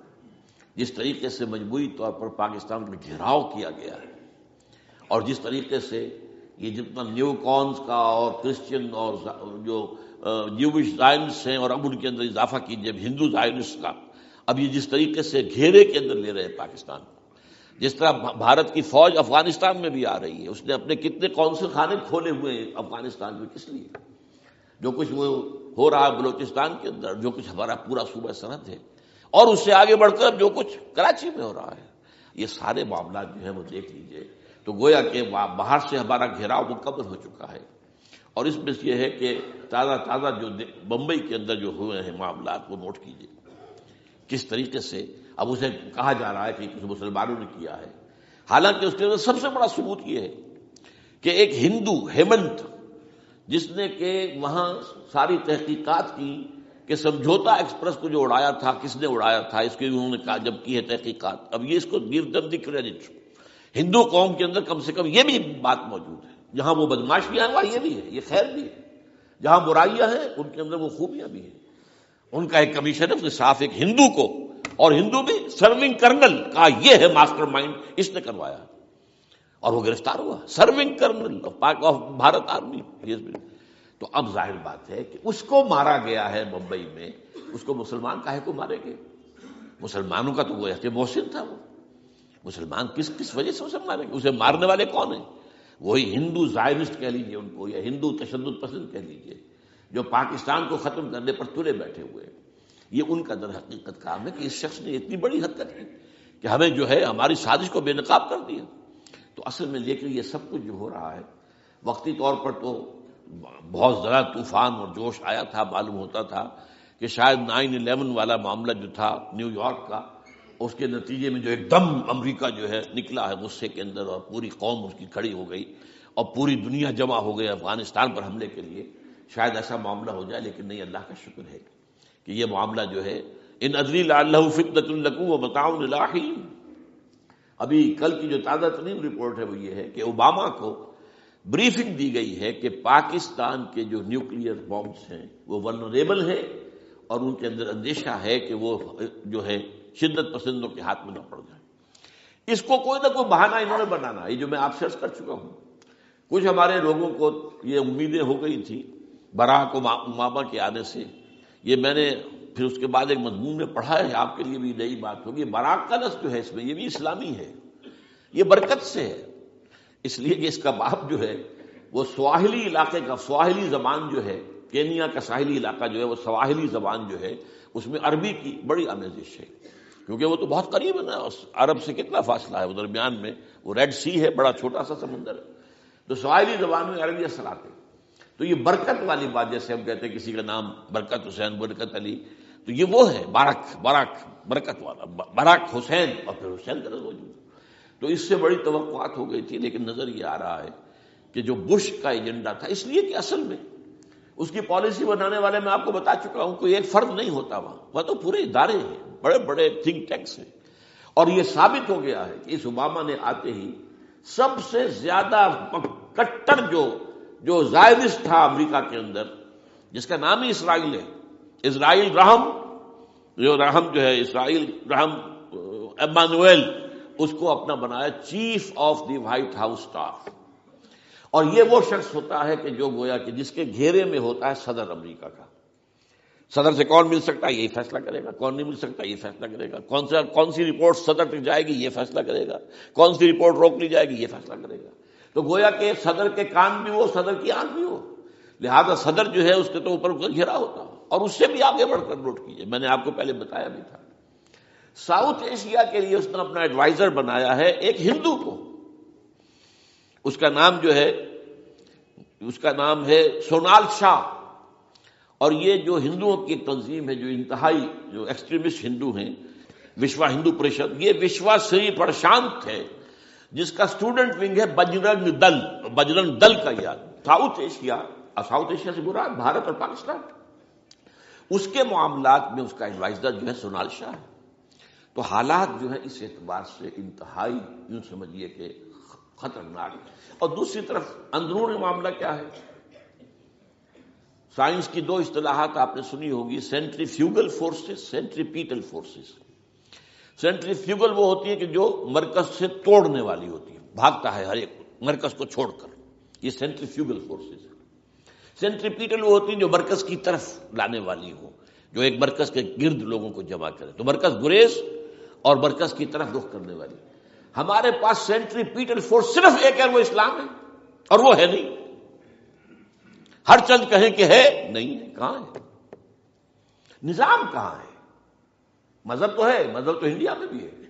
جس طریقے سے مجموعی طور پر پاکستان کا گھیراؤ کیا گیا ہے، اور جس طریقے سے یہ جتنا نیو کونز کا اور کرسچن اور جو جیوش زائنسٹ ہیں، اور اب ان کے اندر اضافہ کیجیے ہندو زائنسٹ کا، اب یہ جس طریقے سے گھیرے کے اندر لے رہے ہیں پاکستان کو، جس طرح بھارت کی فوج افغانستان میں بھی آ رہی ہے، اس نے اپنے کتنے قونصل خانے کھولے ہوئے ہیں افغانستان میں، کس لیے؟ جو کچھ وہ ہو رہا ہے بلوچستان کے اندر، جو کچھ ہمارا پورا صوبہ سرحد ہے، اور اس سے آگے بڑھ کر جو کچھ کراچی میں ہو رہا ہے، یہ سارے معاملات جو ہیں وہ دیکھ لیجئے تو گویا کہ باہر سے ہمارا گھیراؤ مکمل ہو چکا ہے، اور اس میں یہ ہے کہ تازہ جو بمبئی کے اندر جو ہوئے ہیں معاملات وہ نوٹ کیجئے کس طریقے سے اب اسے کہا جا رہا ہے کہ کچھ مسلمانوں نے کیا ہے، حالانکہ اس کے اندر سب سے بڑا ثبوت یہ ہے کہ ایک ہندو ہیمنت، جس نے کہ وہاں ساری تحقیقات کی کہ سمجھوتا ایکسپریس کو جو اڑایا تھا کس نے اڑایا تھا، اس کی انہوں نے کہا جب کی ہے تحقیقات، اب یہ اس کو گیو دم دی کریڈٹ، ہندو قوم کے اندر کم سے کم یہ بھی بات موجود ہے، جہاں وہ بدماشیاں ہیں وہاں یہ بھی ہے، یہ خیر بھی ہے، جہاں برائیاں ہیں ان کے اندر وہ خوبیاں بھی ہیں۔ ان کا ایک کمیشن ہے، اس نے صاف ایک ہندو کو، اور ہندو بھی سرونگ کرنل کہا یہ ہے ماسٹر مائنڈ، اس نے کروایا، اور وہ گرفتار ہوا، serving kernel of Bharat army. تو اب ظاہر بات ہے کہ اس کو مارا گیا ہے ممبئی میں، اس کو مسلمان کاہے کو مارے گئے؟ مسلمانوں کا تو وہ ایسے محسن تھا، وہ مسلمان کس وجہ سے اسے مارے گئے؟ اسے مارنے والے کون ہیں؟ وہی ہندو زائنسٹ کہہ لیجئے ان کو، یا ہندو تشدد پسند کہہ لیجئے، جو پاکستان کو ختم کرنے پر تلے بیٹھے ہوئے ہیں۔ یہ ان کا در حقیقت کام ہے کہ اس شخص نے اتنی بڑی حرکت کی کہ ہمیں جو ہے ہماری سازش کو بے نقاب کر دیا. تو اصل میں لیکن یہ سب کچھ جو ہو رہا ہے وقتی طور پر تو بہت زیادہ طوفان اور جوش آیا تھا. معلوم ہوتا تھا کہ شاید 9/11 والا معاملہ جو تھا نیو یارک کا، اس کے نتیجے میں جو ایک دم امریکہ جو ہے نکلا ہے غصے کے اندر، اور پوری قوم اس کی کھڑی ہو گئی اور پوری دنیا جمع ہو گئی افغانستان پر حملے کے لیے. شاید ایسا معاملہ ہو جائے، لیکن نہیں، اللہ کا شکر ہے کہ یہ معاملہ جو ہے ان ادری لعلہ فتنۃ لکم ومتاع الی حین. ابھی کل کی جو تازہ ترین رپورٹ ہے وہ یہ ہے کہ اوباما کو بریفنگ دی گئی ہے کہ پاکستان کے جو نیوکلیئر بامز ہیں وہ ولنریبل ہیں، اور ان کے اندر اندیشہ ہے کہ وہ جو ہے شدت پسندوں کے ہاتھ میں نہ پڑ جائے. اس کو کوئی نہ کوئی بہانہ انہوں نے بنانا، یہ جو میں آپ سے عرض کر چکا ہوں. کچھ ہمارے لوگوں کو یہ امیدیں ہو گئی تھی براک اوباما کے آنے سے. یہ میں نے پھر اس کے بعد ایک مضمون میں پڑھا ہے، آپ کے لیے بھی نئی بات ہوگی. براک کا لفظ جو ہے اس میں یہ بھی اسلامی ہے، یہ برکت سے ہے، اس لیے کہ اس کا باپ جو ہے وہ سواحلی علاقے کا، سواحلی زبان جو ہے کینیا کا ساحلی علاقہ جو ہے وہ سواحلی زبان جو ہے اس میں عربی کی بڑی آمیزش ہے، کیونکہ وہ تو بہت قریب ہے نا. عرب سے کتنا فاصلہ ہے، وہ درمیان میں وہ ریڈ سی ہے، بڑا چھوٹا سا سمندر ہے. تو سواحلی زبان میں عربی اثرات ہیں. تو یہ برکت والی بات، جیسے ہم کہتے ہیں کسی کا نام برکت حسین، برکت علی، تو یہ وہ ہے باراک برکت والا، باراک حسین، اور پھر حسین کا موجود. تو اس سے بڑی توقعات ہو گئی تھی، لیکن نظر یہ آ رہا ہے کہ جو بش کا ایجنڈا تھا، اس لیے کہ اصل میں اس کی پالیسی بنانے والے میں آپ کو بتا چکا ہوں کوئی ایک فرد نہیں ہوتا وہاں تو پورے ادارے ہیں، بڑے بڑے تھنک ٹینکس ہیں. اور یہ ثابت ہو گیا ہے کہ اس اوباما نے آتے ہی سب سے زیادہ کٹر جو زائرسٹ تھا امریکہ کے اندر، جس کا نام ہی اسرائیل ہے، اسرائیل رحم جو ہے اسرائیل رحم ایمانویل، اس کو اپنا بنایا chief of the white house staff. اور یہ وہ شخص ہوتا ہے کہ جو گویا کہ جس کے گھیرے میں ہوتا ہے صدر امریکہ کا. صدر سے کون مل سکتا ہے یہ فیصلہ کرے گا، کون نہیں مل سکتا یہ فیصلہ کرے گا، کون سی رپورٹ صدر تک جائے گی یہ فیصلہ کرے گا، کون سی رپورٹ روک لی جائے گی یہ فیصلہ کرے گا. تو گویا کہ صدر کے کان بھی ہو، صدر کی آنکھ بھی ہو، لہذا صدر جو ہے اس کے تو اوپر گھیرا ہوتا ہو. اور اس سے بھی آگے بڑھ کر نوٹ کیجیے، میں نے آپ کو پہلے بتایا بھی تھا، ساؤتھ ایشیا کے لیے اس نے اپنا ایڈوائزر بنایا ہے ایک ہندو کو. اس کا نام ہے سونال شاہ. اور یہ جو ہندوؤں کی ایک تنظیم ہے، جو انتہائی جو ایکسٹریمسٹ ہندو ہیں، وشوا ہندو پریشد، یہ وشوا سری پرشانت ہے، جس کا اسٹوڈنٹ ونگ ہے بجرنگ دل کا. یاد ساؤتھ ایشیا سے مراد بھارت اور پاکستان، اس کے معاملات میں اس کا ایڈوائزر جو ہے سونال شاہ ہے. تو حالات جو ہے اس اعتبار سے انتہائی یوں سمجھیے کہ خطرناک. اور دوسری طرف اندرون معاملہ کیا ہے؟ سائنس کی دو اصطلاحات آپ نے سنی ہوگی، centrifugal forces, centripetal forces. Centrifugal وہ ہوتی ہے کہ جو مرکز سے توڑنے والی ہوتی ہے، بھاگتا ہے ہر ایک مرکز کو چھوڑ کر، یہ سینٹریفیوگل فورسز. سینٹریپیٹل وہ ہوتی ہیں جو مرکز کی طرف لانے والی ہو، جو ایک مرکز کے گرد لوگوں کو جمع کرے. تو مرکز گریز اور مرکز کی طرف رخ کرنے والی. ہمارے پاس سینٹریپیٹل فورس صرف ایک ہے، وہ اسلام ہے، اور وہ ہے نہیں. ہر چند کہیں کہ ہے، نہیں ہے. کہاں ہے نظام؟ کہاں ہے؟ مذہب تو ہے، مذہب تو انڈیا میں بھی ہے،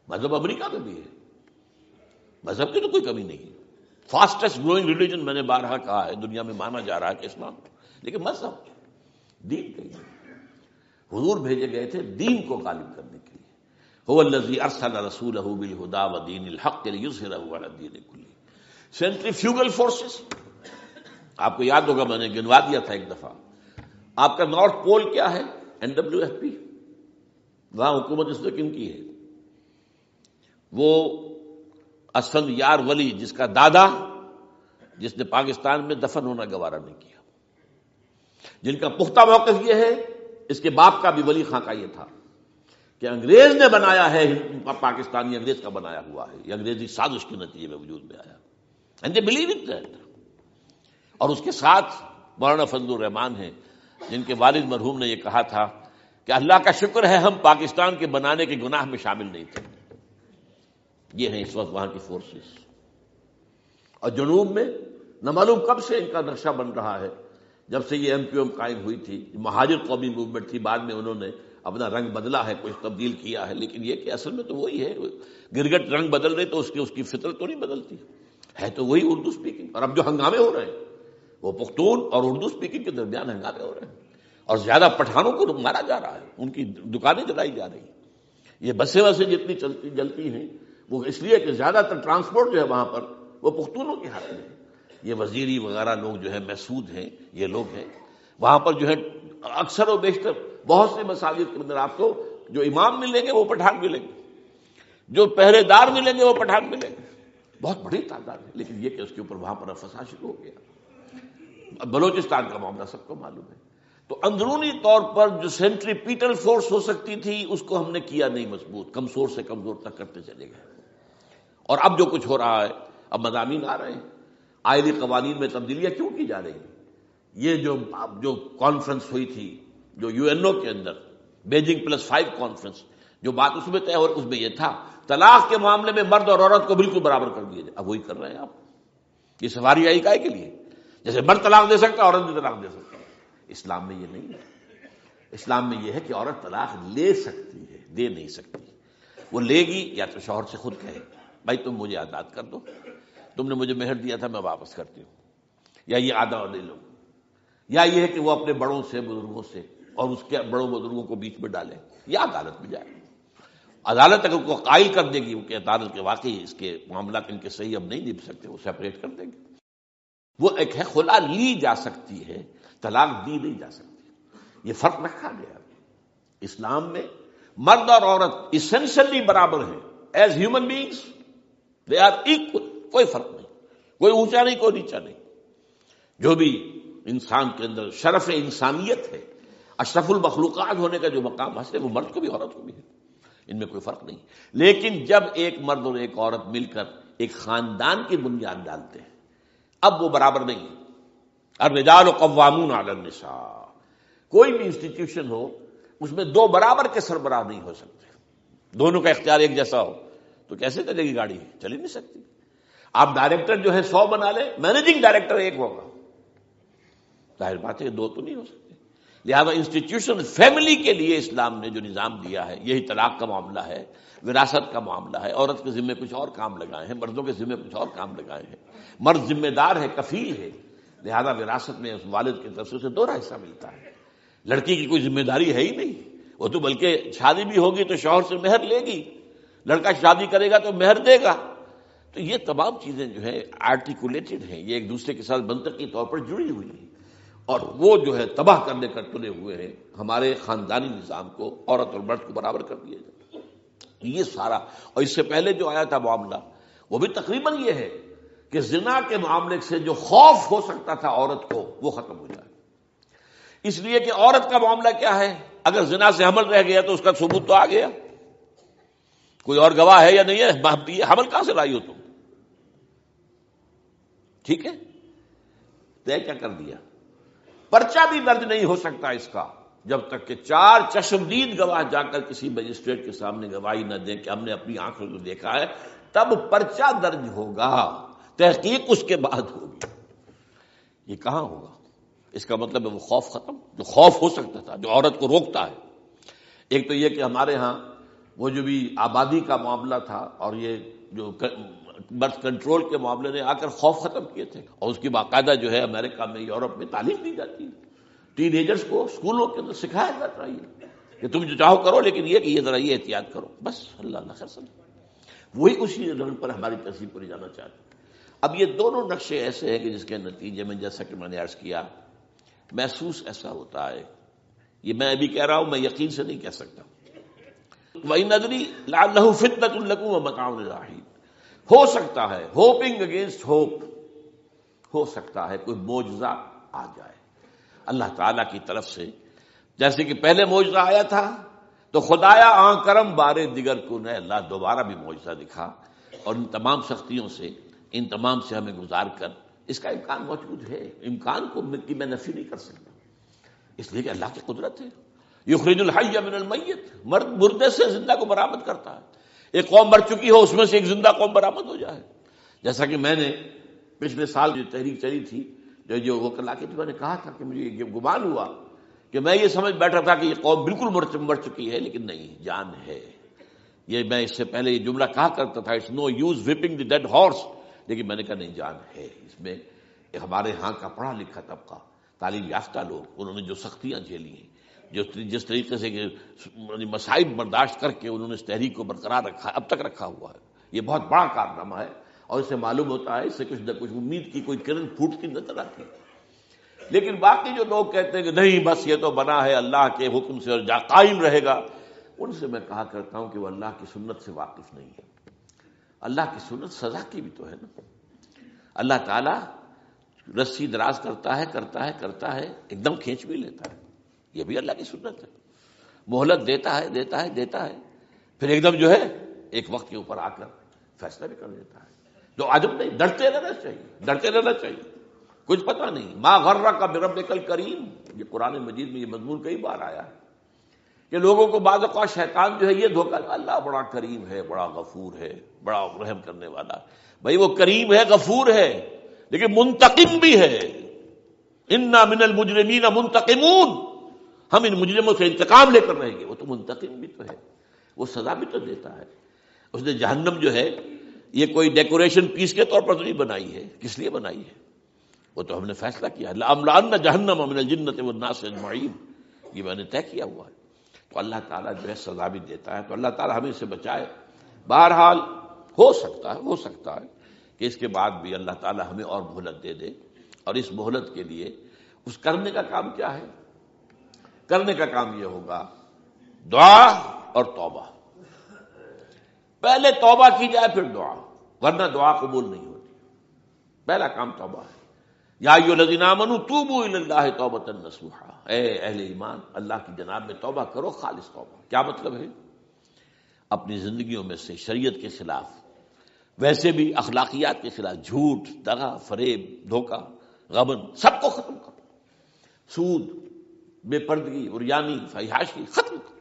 مذہب امریکہ میں بھی ہے، مذہب کی تو کوئی کمی نہیں ہے. فاسٹسٹ گروئنگ ریلیجن میں نے بارہا کہا ہے دنیا میں مانا جا رہا ہے کہ اسلام، لیکن مذہب دین نہیں. حضور بھیجے گئے تھے دین کو غالب کرنے کے لیے. هو الذی ارسل رسولہ بالہدی ودین الحق لیظہرہ علی الدین کلہ. سینٹریفیوگل فورسز آپ کو یاد ہوگا میں نے گنوا دیا تھا ایک دفعہ. آپ کا نارتھ پول کیا ہے؟ NWFP. وہاں حکومت اس نے کن کی ہے؟ وہ اسفند یار ولی، جس کا دادا، جس نے پاکستان میں دفن ہونا گوارا نہیں کیا، جن کا پختہ موقف یہ ہے. اس کے باپ کا بھی ولی خاں کا یہ تھا کہ انگریز نے بنایا ہے پاکستانی، انگریز کا بنایا ہوا ہے، یہ انگریزی سازش کے نتیجے میں وجود میں آیا. And they believe it that. اور اس کے ساتھ مولانا فضل الرحمان ہیں، جن کے والد مرحوم نے یہ کہا تھا کہ اللہ کا شکر ہے ہم پاکستان کے بنانے کے گناہ میں شامل نہیں تھے. یہ ہیں اس وقت وہاں کی فورسز. اور جنوب میں نہ معلوم کب سے ان کا نقشہ بن رہا ہے جب سے یہ MQM قائم ہوئی تھی، مہاجر قومی موومنٹ تھی، بعد میں انہوں نے اپنا رنگ بدلا ہے، کچھ تبدیل کیا ہے، لیکن یہ کہ اصل میں تو وہی ہے. گرگٹ رنگ بدل رہے تو اس کی فطرت تو نہیں بدلتی ہے، تو وہی اردو اسپیکنگ. اور اب جو ہنگامے ہو رہے ہیں وہ پختون اور اردو اسپیکنگ کے درمیان ہنگامے ہو رہے ہیں، اور زیادہ پٹھانوں کو مارا جا رہا ہے، ان کی دکانیں جلائی جا رہی ہیں. یہ بسیں جتنی جلتی ہیں وہ اس لیے کہ زیادہ تر ٹرانسپورٹ جو ہے وہاں پر وہ پختونوں کے ہاتھ میں ہے. یہ وزیری وغیرہ لوگ جو ہے محسود ہیں، یہ لوگ ہیں وہاں پر جو ہے اکثر و بیشتر بہت سے مساجد کے اندر آپ کو جو امام ملیں گے وہ پٹھان ملیں گے، جو پہرے دار ملیں گے وہ پٹھان ملیں گے. بہت بڑی تعداد ہے، لیکن یہ کہ اس کے اوپر وہاں پر فساد شروع ہو گیا. بلوچستان کا معاملہ سب کو معلوم ہے. تو اندرونی طور پر جو سینٹریپیٹل فورس ہو سکتی تھی اس کو ہم نے کیا نہیں مضبوط، کمزور سے کمزور تک کرتے چلے گئے. اور اب جو کچھ ہو رہا ہے، اب مضامین آ رہے ہیں، آئلی قوانین میں تبدیلیاں کیوں کی جا رہی ہیں. یہ جو کانفرنس ہوئی تھی جو UNO کے اندر بیجنگ +5 کانفرنس، جو بات اس میں طے اور اس میں یہ تھا طلاق کے معاملے میں مرد اور عورت کو بالکل برابر کر دیا جائے. اب وہی کر رہے ہیں آپ. یہ سواری آئی کائے کے لیے؟ جیسے مرد طلاق دے سکتا ہے عورت بھی طلاق دے سکتا ہے. اسلام میں یہ نہیں ہے. اسلام میں یہ ہے کہ عورت طلاق لے سکتی ہے، دے نہیں سکتی. وہ لے گی یا تو شوہر سے خود کہے بھائی تم مجھے آزاد کر دو، تم نے مجھے مہر دیا تھا میں واپس کرتی ہوں، یا یہ آدھا لے لو، یا یہ ہے کہ وہ اپنے بڑوں سے بزرگوں سے اور اس کے بڑوں بزرگوں کو بیچ میں ڈالے، یا عدالت میں جائے. عدالت اگر کو قائل کر دے گی کہ عدالت کے واقعی اس کے معاملات ان کے صحیح اب نہیں نبھ سکتے، وہ سیپریٹ کر دیں گے. وہ ایک ہے خلا لی جا سکتی ہے، طلاق دی نہیں جا سکتی. یہ فرق رکھا گیا. اسلام میں مرد اور عورت اسینشلی برابر ہیں. As human beings they are equal. کوئی فرق نہیں، کوئی اونچا نہیں، کوئی نیچا نہیں. جو بھی انسان کے اندر شرف انسانیت ہے، اشرف المخلوقات ہونے کا جو مقام حاصل ہے، وہ مرد کو بھی عورت کو بھی ہے. ان میں کوئی فرق نہیں. لیکن جب ایک مرد اور ایک عورت مل کر ایک خاندان کی بنیاد ڈالتے ہیں، اب وہ برابر نہیں ہے. الرجال قوامون علی النساء. کوئی بھی انسٹیٹیوشن ہو اس میں دو برابر کے سربراہ نہیں ہو سکتے. دونوں کا اختیار ایک جیسا ہو تو کیسے چلے گی گاڑی؟ چل ہی نہیں سکتی. آپ ڈائریکٹر جو ہے 100 بنا لیں، مینیجنگ ڈائریکٹر ایک ہوگا. ظاہر بات ہے دو تو نہیں ہو سکتے. لہذا انسٹیٹیوشن فیملی کے لیے اسلام نے جو نظام دیا ہے، یہی طلاق کا معاملہ ہے، وراثت کا معاملہ ہے. عورت کے ذمہ کچھ اور کام لگائے ہیں، مردوں کے ذمہ کچھ اور کام لگائے ہیں. مرد ذمہ دار ہے، کفیل ہے، لہذا وراثت میں اس والد کی طرف سے اسے 2 حصہ ملتا ہے. لڑکی کی کوئی ذمہ داری ہے ہی نہیں. وہ تو بلکہ شادی بھی ہوگی تو شوہر سے مہر لے گی، لڑکا شادی کرے گا تو مہر دے گا. تو یہ تمام چیزیں جو ہے آرٹیکولیٹڈ ہیں، یہ ایک دوسرے کے ساتھ منطقی طور پر جڑی ہوئی ہیں، اور وہ جو ہے تباہ کرنے کر تلے ہوئے ہیں ہمارے خاندانی نظام کو. عورت اور مرد کو برابر کر دیا جائے. یہ سارا، اور اس سے پہلے جو آیا تھا معاملہ وہ بھی تقریباً یہ ہے کہ زنا کے معاملے سے جو خوف ہو سکتا تھا عورت کو وہ ختم ہو جائے. اس لیے کہ عورت کا معاملہ کیا ہے، اگر زنا سے حمل رہ گیا تو اس کا ثبوت تو آ گیا، کوئی اور گواہ ہے یا نہیں ہے، یہ حمل کہاں سے لائی ہو تم؟ ٹھیک ہے، طے کیا کر دیا. پرچہ بھی درج نہیں ہو سکتا اس کا جب تک کہ 4 چشمدید گواہ جا کر کسی مجسٹریٹ کے سامنے گواہی نہ دیں کہ ہم نے اپنی آنکھوں سے دیکھا ہے، تب پرچہ درج ہوگا. تحقیق اس کے بعد ہوگی. یہ کہاں ہوگا؟ اس کا مطلب ہے وہ خوف ختم، جو خوف ہو سکتا تھا، جو عورت کو روکتا ہے. ایک تو یہ کہ ہمارے ہاں وہ جو بھی آبادی کا معاملہ تھا اور یہ جو برتھ کنٹرول کے معاملے نے آ کر خوف ختم کیے تھے، اور اس کی باقاعدہ جو ہے امریکہ میں، یورپ میں تعلیم دی جاتی ہے. ٹین ایجرز کو اسکولوں کے اندر سکھایا جاتا ہے کہ تم جو چاہو کرو، لیکن یہ کہ یہ ذرا یہ احتیاط کرو. بس اللہ خیر سمجھ. وہی اسی رنگ پر ہماری تہذیب کو لے جانا چاہتے ہیں. اب یہ دونوں نقشے ایسے ہیں کہ جس کے نتیجے میں جیسا کہ میں نے عرض کیا، محسوس ایسا ہوتا ہے. یہ میں ابھی کہہ رہا ہوں، میں یقین سے نہیں کہہ سکتا. وَإِنْ أَدْرِي لَعَلَّهُ فِتْنَةٌ لَكُمْ وَمَتَاعٌ إِلَىٰ حِينٍ. ہو سکتا ہے، ہوپنگ اگینسٹ ہوپ، ہو سکتا ہے کوئی معجزہ آ جائے اللہ تعالیٰ کی طرف سے. جیسے کہ پہلے معجزہ آیا تھا تو خدایا آن کرم بارے دیگر کو نے اللہ دوبارہ بھی معجزہ دکھا، اور ان تمام سختیوں سے، ان تمام سے ہمیں گزار کر اس کا امکان موجود ہے. امکان کو میں نفی نہیں کر سکتا، اس لیے کہ اللہ کی قدرت ہے. یخرج الحی من المیت، مردے سے زندہ کو برآمد کرتا ہے. ایک قوم مر چکی ہو، اس میں سے ایک زندہ قوم برآمد ہو جائے. جیسا کہ میں نے پچھلے سال جو تحریک چلی تھی جو وہ کلا کے میں نے کہا تھا کہ مجھے یہ گمان ہوا کہ میں یہ سمجھ بیٹھا تھا کہ یہ قوم بالکل مر چکی ہے، لیکن نہیں، جان ہے۔ یہ میں اس سے پہلے یہ جملہ کہا کرتا تھا، it's no use whipping the dead horse, لیکن میں نے کہا نہیں، جان ہے اس میں۔ ہمارے ہاں کا پڑھا لکھا طبقہ، تعلیم یافتہ لوگ، انہوں نے جو سختیاں جھیلی ہیں، جس طریقے سے مصائب برداشت کر کے انہوں نے اس تحریک کو برقرار رکھا، اب تک رکھا ہوا ہے، یہ بہت بڑا کارنامہ ہے، اور اس سے معلوم ہوتا ہے، اس سے کچھ نہ کچھ امید کی کوئی کرن پھوٹتی نظر آتی ہے۔ لیکن باقی جو لوگ کہتے ہیں کہ نہیں بس یہ تو بنا ہے اللہ کے حکم سے اور قائم رہے گا، ان سے میں کہا کرتا ہوں کہ وہ اللہ کی سنت سے واقف نہیں ہے۔ اللہ کی سنت سزا کی بھی تو ہے نا۔ اللہ تعالیٰ رسی دراز کرتا ہے، ایک دم کھینچ بھی لیتا ہے، یہ بھی اللہ کی سنت ہے۔ مہلت دیتا ہے، پھر ایک دم جو ہے ایک وقت کے اوپر آ کر فیصلہ بھی کر دیتا ہے۔ جو عجب نہیں، ڈرتے رہنا چاہیے، کچھ پتہ نہیں۔ ما غرک بربک الکریم، یہ قرآن مجید میں یہ مضمون کئی بار آیا ہے کہ لوگوں کو بعض اوقات شیطان جو ہے یہ دھوکہ، اللہ بڑا کریم ہے، بڑا غفور ہے، بڑا رحم کرنے والا۔ بھائی وہ کریم ہے، غفور ہے، لیکن منتقم بھی ہے۔ انا من المجرمین منتقمون، ہم ان مجرموں سے انتقام لے کر رہیں گے۔ وہ تو منتقم بھی تو ہے، وہ سزا بھی تو دیتا ہے۔ اس نے جہنم جو ہے یہ کوئی ڈیکوریشن پیس کے طور پر تو نہیں بنائی ہے، کس لیے بنائی ہے؟ وہ تو ہم نے فیصلہ کیا، لَأَمْلَأَنَّ جَهَنَّمَ مِنَ الْجِنَّةِ وَالنَّاسِ أَجْمَعِينَ، یہ میں نے طے کیا ہوا ہے۔ تو اللہ تعالیٰ جو ہے سزا بھی دیتا ہے، تو اللہ تعالیٰ ہمیں اس سے بچائے۔ بہرحال ہو سکتا ہے کہ اس کے بعد بھی اللہ تعالیٰ ہمیں اور مہلت دے دے، اور اس مہلت کے لیے اس کرنے کا کام کیا ہے؟ کرنے کا کام یہ ہوگا دعا اور توبہ۔ پہلے توبہ کی جائے پھر دعا، ورنہ دعا قبول نہیں ہوتی۔ پہلا کام توبہ ہے۔ یا ایھا الذین آمنوا توبوا الی اللہ توبۃ نصوحا، اے اہل ایمان اللہ کی جناب میں توبہ کرو، خالص توبہ۔ کیا مطلب ہے؟ اپنی زندگیوں میں سے شریعت کے خلاف، ویسے بھی اخلاقیات کے خلاف، جھوٹ، دغا، فریب، دھوکہ، غبن، سب کو ختم کرو۔ سود، بے پردگی، عریانی، فحاشی ختم کرو۔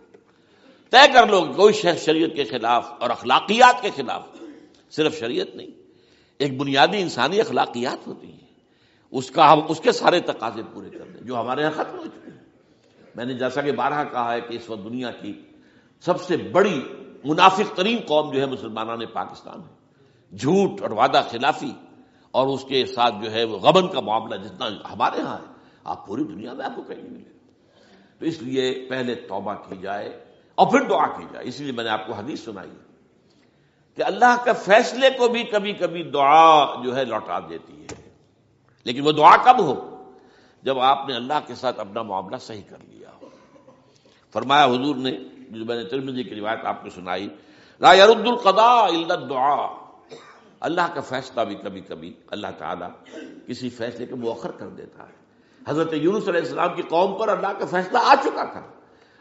طے کر لو کہ کوئی شخص شریعت کے خلاف اور اخلاقیات کے خلاف، صرف شریعت نہیں، ایک بنیادی انسانی اخلاقیات ہوتی ہیں، ہم اس کے سارے تقاضے پورے کر دیں جو ہمارے یہاں ختم ہو چکے ہیں۔ میں نے جیسا کہ بارہا کہا ہے کہ اس وقت دنیا کی سب سے بڑی منافق ترین قوم جو ہے مسلمانان پاکستان ہے۔ جھوٹ اور وعدہ خلافی اور اس کے ساتھ جو ہے وہ غبن کا معاملہ جتنا ہمارے ہاں ہے، آپ پوری دنیا میں آپ کو کہیں نہیں ملے۔ تو اس لیے پہلے توبہ کی جائے اور پھر دعا کی جائے۔ اس لیے میں نے آپ کو حدیث سنائی ہے کہ اللہ کے فیصلے کو بھی کبھی کبھی دعا جو ہے لوٹا دیتی ہے، لیکن وہ دعا کب ہو؟ جب آپ نے اللہ کے ساتھ اپنا معاملہ صحیح کر لیا ہو۔ فرمایا حضور نے، جو میں نے ترمذی کی روایت آپ کو سنائی، لا يرد القضاء الا الدعاء، اللہ کا فیصلہ بھی کبھی کبھی اللہ تعالیٰ کسی فیصلے کو مؤخر کر دیتا ہے۔ حضرت یونس علیہ السلام کی قوم پر اللہ کا فیصلہ آ چکا تھا،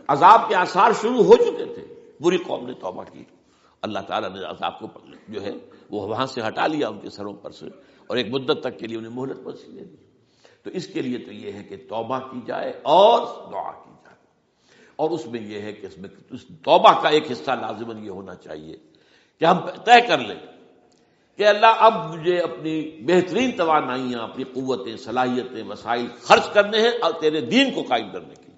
عذاب کے آثار شروع ہو چکے تھے، پوری قوم نے توبہ کی، اللہ تعالیٰ نے عذاب کو جو ہے وہ وہاں سے ہٹا لیا ان کے سروں پر سے، اور ایک مدت تک کے لیے انہیں مہلت بخشی دے دی۔ تو اس کے لیے تو یہ ہے کہ توبہ کی جائے اور دعا کی جائے، اور اس میں یہ ہے کہ اس میں اس توبہ کا ایک حصہ لازماً یہ ہونا چاہیے کہ ہم طے کر لیں کہ اللہ اب مجھے اپنی بہترین توانائیاں، اپنی قوتیں، صلاحیتیں، وسائل خرچ کرنے ہیں اور تیرے دین کو قائم کرنے کے لیے۔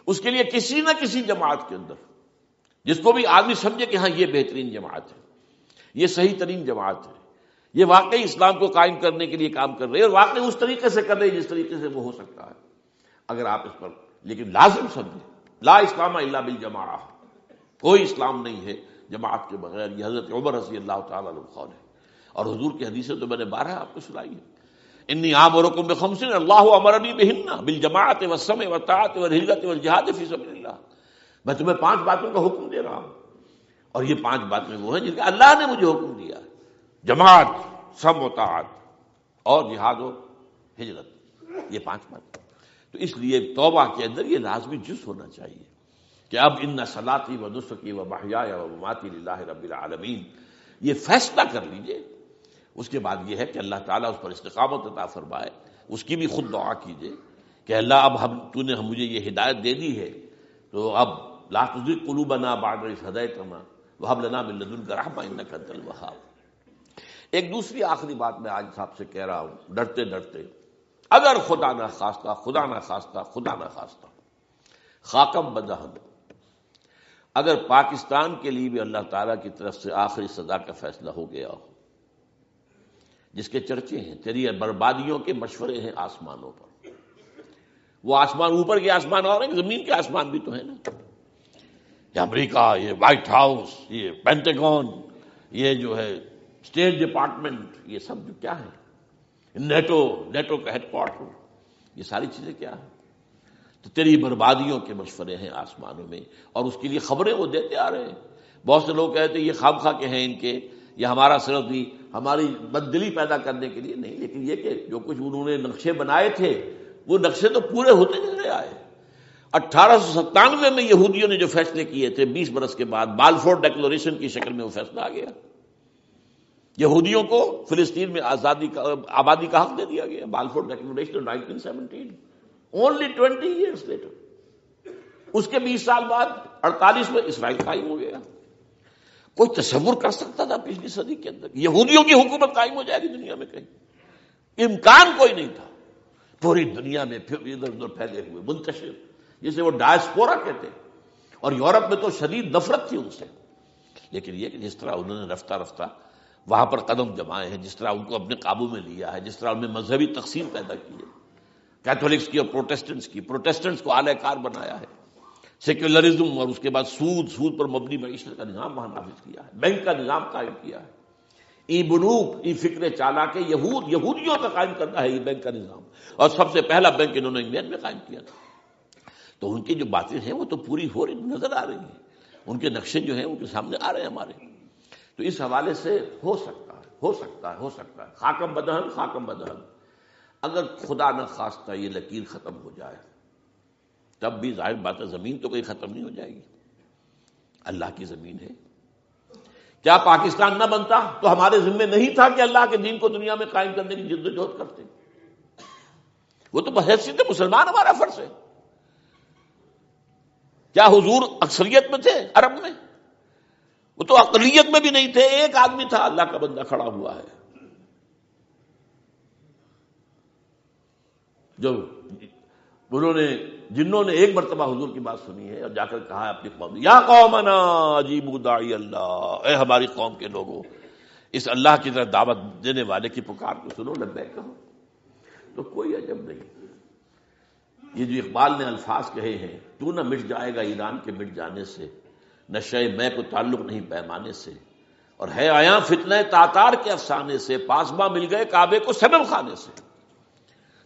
اس کے لیے کسی نہ کسی جماعت کے اندر، جس کو بھی آدمی سمجھے کہ ہاں یہ بہترین جماعت ہے، یہ صحیح ترین جماعت ہے، یہ واقعی اسلام کو قائم کرنے کے لیے کام کر رہے ہیں، اور واقعی اس طریقے سے کر رہے ہیں جس طریقے سے وہ ہو سکتا ہے، اگر آپ اس پر، لیکن لازم سمجھیں لا اسلام الا بالجماعہ، کوئی اسلام نہیں ہے جماعت کے بغیر۔ یہ حضرت عمر رضی اللہ تعالیٰ عنہ قول ہے، اور حضور کی حدیثیں تو میں نے 12 آپ کو سنائی ہے۔ انی آمرکم بخمس اللہ امرنی بہن بالجماعۃ والسمع والطاعۃ والہجرۃ والجہاد فی سبیل اللہ، میں تمہیں 5 باتوں کا حکم دے رہا ہوں، اور یہ 5 باتیں وہ ہیں جن کا اللہ نے مجھے حکم دیا ہے، جماعت، سمع و طاعت اور جہاد و ہجرت، یہ 5 باتیں۔ تو اس لیے توبہ کے اندر یہ لازمی جز ہونا چاہیے کہ اب ان صلاتی و نسکی و محیای و مماتی للہ رب العالمین، یہ فیصلہ کر لیجئے۔ اس کے بعد یہ ہے کہ اللہ تعالیٰ اس پر استقامت عطا فرمائے، اس کی بھی خود دعا کیجئے کہ اللہ اب تو نے مجھے یہ ہدایت دے دی ہے، تو اب لا تزغ قلوبنا بعد اذ ہدیتنا وہب لنا من لدنک رحمۃ انک انت الوہاب۔ ایک دوسری آخری بات میں آج صاحب سے کہہ رہا ہوں ڈرتے ڈرتے اگر خدا نہ خواستہ خدا نہ خواستہ خدا نہ خواستہ خاکم بدہن، اگر پاکستان کے لیے بھی اللہ تعالیٰ کی طرف سے آخری سزا کا فیصلہ ہو گیا ہو، جس کے چرچے ہیں، تیری بربادیوں کے مشورے ہیں آسمانوں پر، وہ آسمان اوپر کے آسمان اور ہیں، زمین کے آسمان بھی تو ہیں نا، یہ امریکہ، یہ وائٹ ہاؤس، یہ پینٹاگون، یہ جو ہے اسٹیٹ ڈپارٹمنٹ، یہ سب جو کیا ہے، نیٹو کا ہیڈ کوارٹر، یہ ساری چیزیں کیا ہیں؟ تو تیری بربادیوں کے مشورے ہیں آسمانوں میں، اور اس کے لیے خبریں وہ دیتے آ رہے ہیں۔ بہت سے لوگ کہتے ہیں یہ خام خواہ کے ہیں ان کے، یہ ہمارا صرف بھی ہماری بددلی پیدا کرنے کے لیے نہیں، لیکن یہ کہ جو کچھ انہوں نے نقشے بنائے تھے وہ نقشے تو پورے ہوتے چلے آئے۔ 1897 میں یہودیوں نے جو فیصلے کیے تھے، 20 برس کے بعد بالفور ڈیکلریشن کی شکل میں وہ فیصلہ آ گیا، یہودیوں کو فلسطین میں آبادی کا حق دے دیا گیا، Balfour declaration 1917، only 20 years later. اس کے 20 سال بعد 48 میں اسرائیل قائم ہو گیا۔ کوئی تصور کر سکتا تھا پچھلی صدی کے اندر یہودیوں کی حکومت قائم ہو جائے گی دنیا میں؟ کہیں امکان کوئی نہیں تھا۔ پوری دنیا میں پھر ادھر ادھر پھیلے ہوئے، منتشر، جسے وہ ڈائسپورا کہتے، اور یورپ میں تو شدید نفرت تھی ان سے، لیکن یہ کہ جس طرح انہوں نے رفتہ رفتہ وہاں پر قدم جمائے ہیں، جس طرح ان کو اپنے قابو میں لیا ہے، جس طرح ان میں مذہبی تقسیم پیدا کی ہے، کیتھولکس کی اور پروٹیسٹنٹس کو اعلی کار بنایا ہے، سیکولرزم اور اس کے بعد سود پر مبنی معیشت کا نظام وہاں نافذ کیا ہے، بینک کا نظام قائم کیا ہے، ای بنوک، ای فکر چالاک یہودیوں کا قائم کرنا ہے یہ بینک کا نظام، اور سب سے پہلا بینک انہوں نے انگلینڈ میں قائم کیا تھا۔ تو ان کی جو باتیں ہیں وہ تو پوری ہو رہی نظر آ رہی ہیں، ان کے نقشے جو ہیں ان کے سامنے آ رہے ہیں ہمارے۔ تو اس حوالے سے ہو سکتا ہے خاکم بدہن، اگر خدا نہ خواستہ یہ لکیر ختم ہو جائے، تب بھی ظاہر بات ہے زمین تو کوئی ختم نہیں ہو جائے گی، اللہ کی زمین ہے۔ کیا پاکستان نہ بنتا تو ہمارے ذمے نہیں تھا کہ اللہ کے دین کو دنیا میں قائم کرنے کی جد و جہد کرتے؟ وہ تو بحیثیت مسلمان ہمارا فرض ہے۔ کیا حضور اکثریت میں تھے عرب میں؟ وہ تو اقلیت میں بھی نہیں تھے، ایک آدمی تھا اللہ کا بندہ کھڑا ہوا ہے، جو جنہوں نے ایک مرتبہ حضور کی بات سنی ہے اور جا کر کہا ہے اپنی قوم، یا قومنا اجیبوا داعی اللہ، اے ہماری قوم کے لوگوں، اس اللہ کی طرف دعوت دینے والے کی پکار کو سنو، لبیک کہو۔ تو کوئی عجب نہیں، یہ جو اقبال نے الفاظ کہے ہیں، تو نہ مٹ جائے گا ایران کے مٹ جانے سے، نشے میں کو تعلق نہیں پیمانے سے، اور ہے آیا فتنہ تاتار کے افسانے سے، پاسباں مل گئے کعبے کو صنم خانے سے۔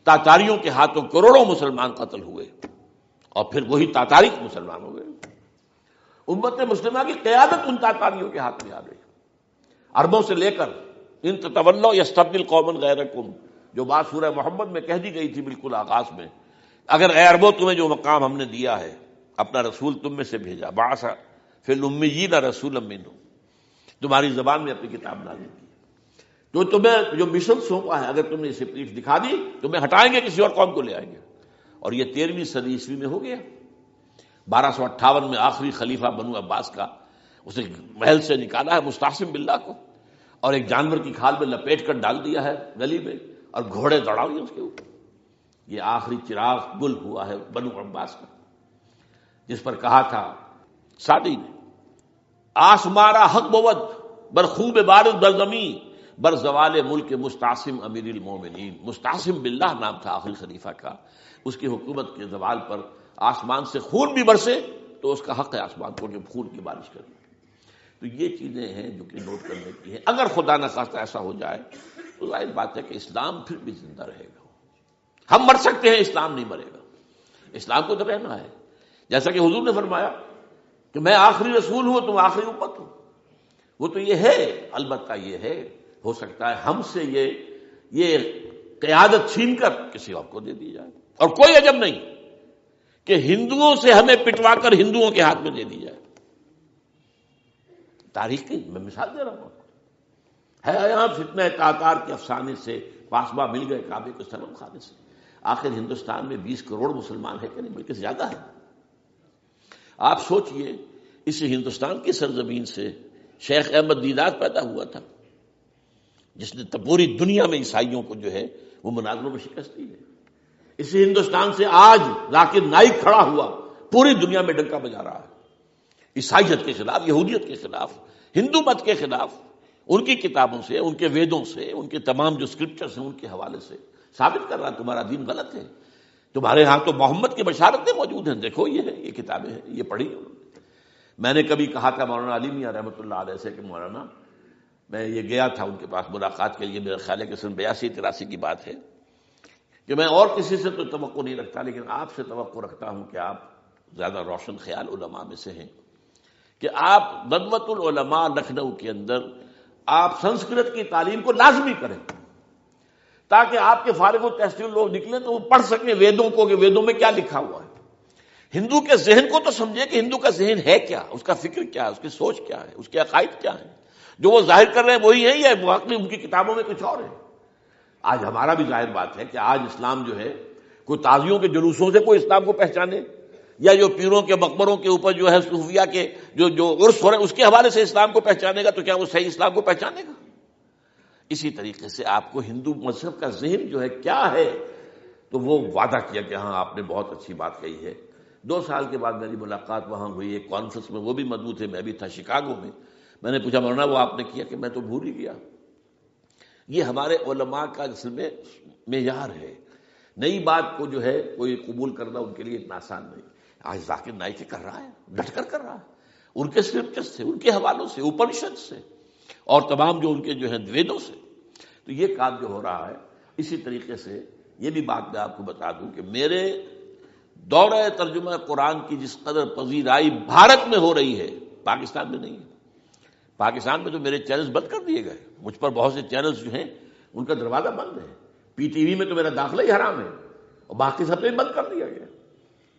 تاتاریوں کے ہاتھوں کروڑوں مسلمان قتل ہوئے، اور پھر وہی تاتاری مسلمان ہو گئے۔ امت مسلمہ کی قیادت ان تاتاریوں کے ہاتھ میں آ گئی، عربوں سے لے کر ان تتولوا یستبدل قوما غیرکم، جو بات سورہ محمد میں کہہ دی گئی تھی بالکل آغاز میں، اگر اے عربوں تمہیں جو مقام ہم نے دیا ہے، اپنا رسول تم میں سے بھیجا، بعث فی الامیین رسولا منہم، تمہاری زبان میں اپنی کتاب نازل کی، جو تمہیں جو مشن سونپا ہے، اگر تم نے اسے پیٹھ دکھا دی تمہیں ہٹائیں گے، کسی اور قوم کو لے آئیں گے۔ اور یہ 13ویں صدی عیسوی میں ہو گیا۔ 1258 میں آخری خلیفہ بنو عباس کا اسے محل سے نکالا ہے مستعصم باللہ کو، اور ایک جانور کی کھال میں لپیٹ کر ڈال دیا ہے گلی میں، اور گھوڑے دوڑا دیے اس کے اوپر۔ یہ آخری چراغ گل ہوا ہے بنو عباس کا، جس پر کہا تھا سعدی نے، آسمارا حق بود بر خوب بارد برزمی، بر زوال ملک مستعصم امیر المومنین۔ مستعصم باللہ نام تھا آخری خلیفہ کا، اس کی حکومت کے زوال پر آسمان سے خون بھی برسے تو اس کا حق ہے آسمان کو کہ خون کی بارش کرے۔ تو یہ چیزیں ہیں جو کہ نوٹ کرنے کی ہیں۔ اگر خدا نہ خواستہ ایسا ہو جائے تو ظاہر بات ہے کہ اسلام پھر بھی زندہ رہے گا۔ ہم مر سکتے ہیں، اسلام نہیں مرے گا، اسلام کو تو رہنا ہے۔ جیسا کہ حضور نے فرمایا کہ میں آخری رسول ہوں، تم آخری امت ہو، وہ تو یہ ہے، البتہ یہ ہے ہو سکتا ہے ہم سے یہ قیادت چھین کر کسی اور کو دے دی جائے، اور کوئی عجب نہیں کہ ہندوؤں سے ہمیں پٹوا کر ہندوؤں کے ہاتھ میں دے دی جائے۔ تاریخ کی میں مثال دے رہا ہوں، ہے یہاں فتنہ تاتار کے افسانے سے، پاسباں مل گئے کعبے کو صنم خانے سے۔ آخر ہندوستان میں 20 کروڑ مسلمان ہے کہ نہیں، بلکہ زیادہ ہے۔ آپ سوچئے اس ہندوستان کی سرزمین سے شیخ احمد دیدار پیدا ہوا تھا، جس نے پوری دنیا میں عیسائیوں کو جو ہے وہ مناظروں میں شکست دی ہے۔ اسی ہندوستان سے آج ذاکر نائک کھڑا ہوا، پوری دنیا میں ڈنکا بجا رہا ہے، عیسائیت کے خلاف، یہودیت کے خلاف، ہندو مت کے خلاف، ان کی کتابوں سے، ان کے ویدوں سے، ان کے تمام جو اسکرپچرز ہیں ان کے حوالے سے ثابت کر رہا تمہارا دین غلط ہے، تمہارے ہاں تو محمد کی بشارتیں موجود ہیں، دیکھو یہ ہے، یہ کتابیں ہیں، یہ پڑھی انہوں نے۔ میں نے کبھی کہا تھا مولانا علی میاں رحمۃ اللہ علیہ سے کہ مولانا، میں یہ گیا تھا ان کے پاس ملاقات کے لیے، میرا خیال ہے کہ سن 82-83 کی بات ہے، کہ میں اور کسی سے تو توقع نہیں رکھتا لیکن آپ سے توقع رکھتا ہوں کہ آپ زیادہ روشن خیال علماء میں سے ہیں، کہ آپ ندوۃ العلماء لکھنؤ کے اندر آپ سنسکرت کی تعلیم کو لازمی کریں، تاکہ آپ کے فارغ التحصیل لوگ نکلیں تو وہ پڑھ سکیں ویدوں کو کہ ویدوں میں کیا لکھا ہوا ہے، ہندو کے ذہن کو تو سمجھے کہ ہندو کا ذہن ہے کیا، اس کا فکر کیا ہے، اس کی سوچ کیا ہے، اس کے عقائد کیا ہیں، جو وہ ظاہر کر رہے ہیں وہی ہیں یا واقعی ان کی کتابوں میں کچھ اور ہے۔ آج ہمارا بھی ظاہر بات ہے کہ آج اسلام جو ہے، کوئی تازیوں کے جلوسوں سے کوئی اسلام کو پہچانے، یا جو پیروں کے مقبروں کے اوپر جو ہے صوفیہ کے جو عرس ہو رہے ہیں اس کے حوالے سے اسلام کو پہچانے گا، تو کیا وہ صحیح اسلام کو پہچانے گا؟ اسی طریقے سے آپ کو ہندو مذہب کا ذہن جو ہے کیا ہے، تو وہ وعدہ کیا کہ ہاں آپ نے بہت اچھی بات کہی ہے۔ 2 سال کے بعد میری ملاقات وہاں ہوئی ایک کانفرنس میں، وہ بھی مضبوط تھے، میں بھی تھا شکاگو میں۔ میں نے پوچھا مولانا وہ آپ نے کیا؟ کہ میں تو بھول ہی گیا۔ یہ ہمارے علماء کا اصل میں معیار ہے، نئی بات کو جو ہے کوئی قبول کرنا ان کے لیے اتنا آسان نہیں۔ آج ذاکر نائک کر رہا ہے، ڈٹ کر کر رہا ہے، ان کے اسکرپچر سے، ان کے حوالوں سے، اپنشد سے، اور تمام جو ان کے جو ہیں ویدوں سے، تو یہ کام جو ہو رہا ہے۔ اسی طریقے سے یہ بھی بات میں آپ کو بتا دوں کہ میرے دورہ ترجمہ قرآن کی جس قدر پذیرائی بھارت میں ہو رہی ہے، پاکستان میں نہیں ہے۔ پاکستان میں تو میرے چینلز بند کر دیے گئے، مجھ پر بہت سے چینلز جو ہیں ان کا دروازہ بند ہے، پی ٹی وی میں تو میرا داخلہ ہی حرام ہے، اور باقی سب نے بند کر دیا گیا۔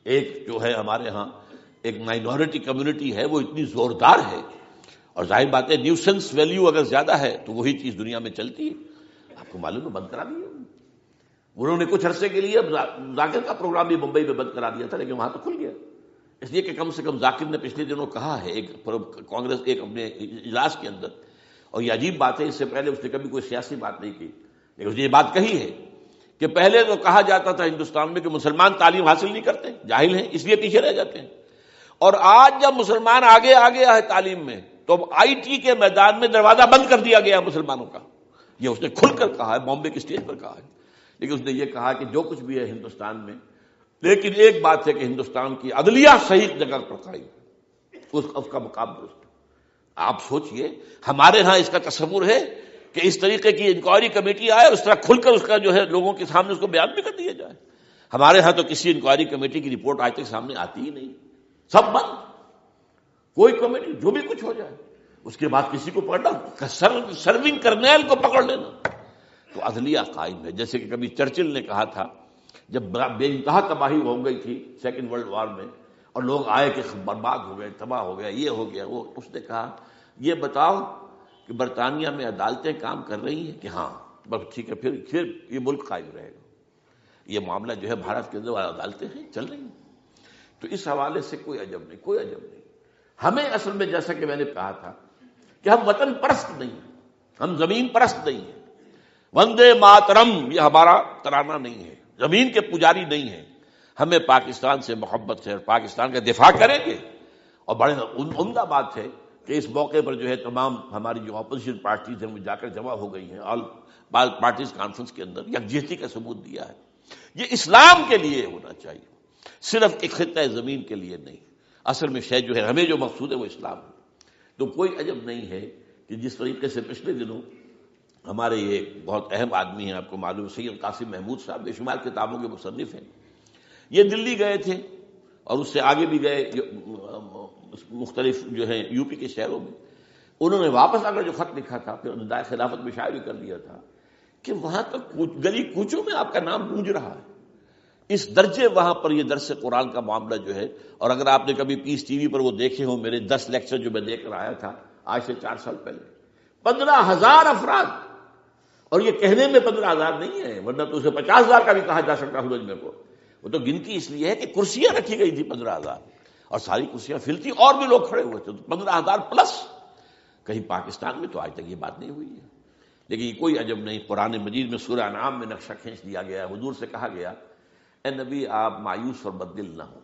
ایک جو ہے ہمارے ہاں ایک مائنورٹی کمیونٹی ہے، وہ اتنی زوردار ہے، اور ظاہر بات ہے نیوسنس ویلیو اگر زیادہ ہے تو وہی چیز دنیا میں چلتی ہے۔ آپ کو معلوم ہے بند کرا دیا انہوں نے، کچھ عرصے کے لیے ذاکر کا پروگرام بھی ممبئی میں بند کرا دیا تھا، لیکن وہاں تو کھل گیا، اس لیے کہ کم سے کم ذاکر نے پچھلے دنوں کہا ہے ایک کانگریس ایک اپنے اجلاس کے اندر، اور یہ عجیب بات ہے، اس سے پہلے اس نے کبھی کوئی سیاسی بات نہیں کی، لیکن اس نے یہ بات کہی ہے کہ پہلے تو کہا جاتا تھا ہندوستان میں کہ مسلمان تعلیم حاصل نہیں کرتے، جاہل ہیں، اس لیے پیچھے رہ جاتے ہیں، اور آج جب مسلمان آگے آگے ہے تعلیم میں، تو آئی ٹی کے میدان میں دروازہ بند کر دیا گیا مسلمانوں کا۔ یہ اس نے کھل کر کہا ہے، بامبے کی اسٹیج پر کہا ہے، لیکن اس نے یہ کہا کہ جو کچھ بھی ہے ہندوستان میں، لیکن ایک بات ہے کہ ہندوستان کی عدلیہ صحیح جگہ پر قائم ہے، اس کا مقام درست۔ آپ سوچئے ہمارے ہاں اس کا تصور ہے کہ اس طریقے کی انکوائری کمیٹی آئے اور اس طرح کھل کر اس کا جو ہے لوگوں کے سامنے اس کو بیان بھی کر دیا جائے؟ ہمارے ہاں تو کسی انکوائری کمیٹی کی رپورٹ آج تک سامنے آتی ہی نہیں، سب بند، کوئی کمیٹی جو بھی کچھ ہو جائے، اس کے بعد کسی کو پکڑنا، سرونگ کرنیل کو پکڑ لینا، تو عدلیہ قائم ہے۔ جیسے کہ کبھی چرچل نے کہا تھا جب بے انتہا تباہی ہو گئی تھی 2nd ورلڈ وار میں، اور لوگ آئے کہ برباد ہو گئے، تباہ ہو گیا، یہ ہو گیا وہ، اس نے کہا یہ بتاؤ کہ برطانیہ میں عدالتیں کام کر رہی ہیں؟ کہ ہاں، بس ٹھیک ہے، پھر یہ ملک قائم رہے گا۔ یہ معاملہ جو ہے بھارت کے اندر عدالتیں ہیں، چل رہی ہیں، تو اس حوالے سے کوئی عجب نہیں، کوئی عجب نہیں۔ ہمیں اصل میں جیسا کہ میں نے کہا تھا کہ ہم وطن پرست نہیں ہیں، ہم زمین پرست نہیں ہیں، وندے ماترم یہ ہمارا ترانہ نہیں ہے، زمین کے پجاری نہیں ہیں، ہمیں پاکستان سے محبت ہے اور پاکستان کا دفاع کریں گے۔ اور بڑے عمدہ بات ہے کہ اس موقع پر جو ہے تمام ہماری جو اپوزیشن پارٹیز ہیں وہ جا کر جمع ہو گئی ہیں، آل پارٹیز کانفرنس کے اندر یکجہتی کا ثبوت دیا ہے۔ یہ اسلام کے لیے ہونا چاہیے، صرف ایک خطہ زمین کے لیے نہیں۔ اصل میں شے جو ہے ہمیں جو مقصود ہے وہ اسلام ہے۔ تو کوئی عجب نہیں ہے کہ جس طریقے سے پچھلے دنوں ہمارے یہ بہت اہم آدمی ہیں، آپ کو معلوم سید قاسم محمود صاحب بے شمار کتابوں کے مصنف ہیں، یہ دلی گئے تھے اور اس سے آگے بھی گئے مختلف جو ہیں یو پی کے شہروں میں، انہوں نے واپس آ کر جو خط لکھا تھا، پھر ندائے خلافت میں شائع بھی کر دیا تھا کہ وہاں تک گلی کوچوں میں آپ کا نام گونج رہا ہے، اس درجے وہاں پر یہ درس قرآن کا معاملہ جو ہے۔ اور اگر آپ نے کبھی پیس ٹی وی پر وہ دیکھے ہوں میرے 10 لیکچر جو میں دے کر آیا تھا آج سے 4 سال پہلے، 15,000 افراد، اور یہ کہنے میں 15,000 نہیں ہے، ورنہ تو اسے 50,000 کا بھی کہا جا سکتا حضور میں کو، وہ تو گنتی اس لیے ہے کہ کرسیاں رکھی گئی تھی 15,000، اور ساری کرسیاں فل تھی اور بھی لوگ کھڑے ہوئے تھے، تو 15,000 پلس۔ کہیں پاکستان میں تو آج تک یہ بات نہیں ہوئی ہے، لیکن یہ کوئی عجب نہیں۔ قرآن مجید میں سورہ انعام میں نقشہ کھینچ دیا گیا، حضور سے کہا گیا اے نبی آپ مایوس اور بددل نہ ہوں،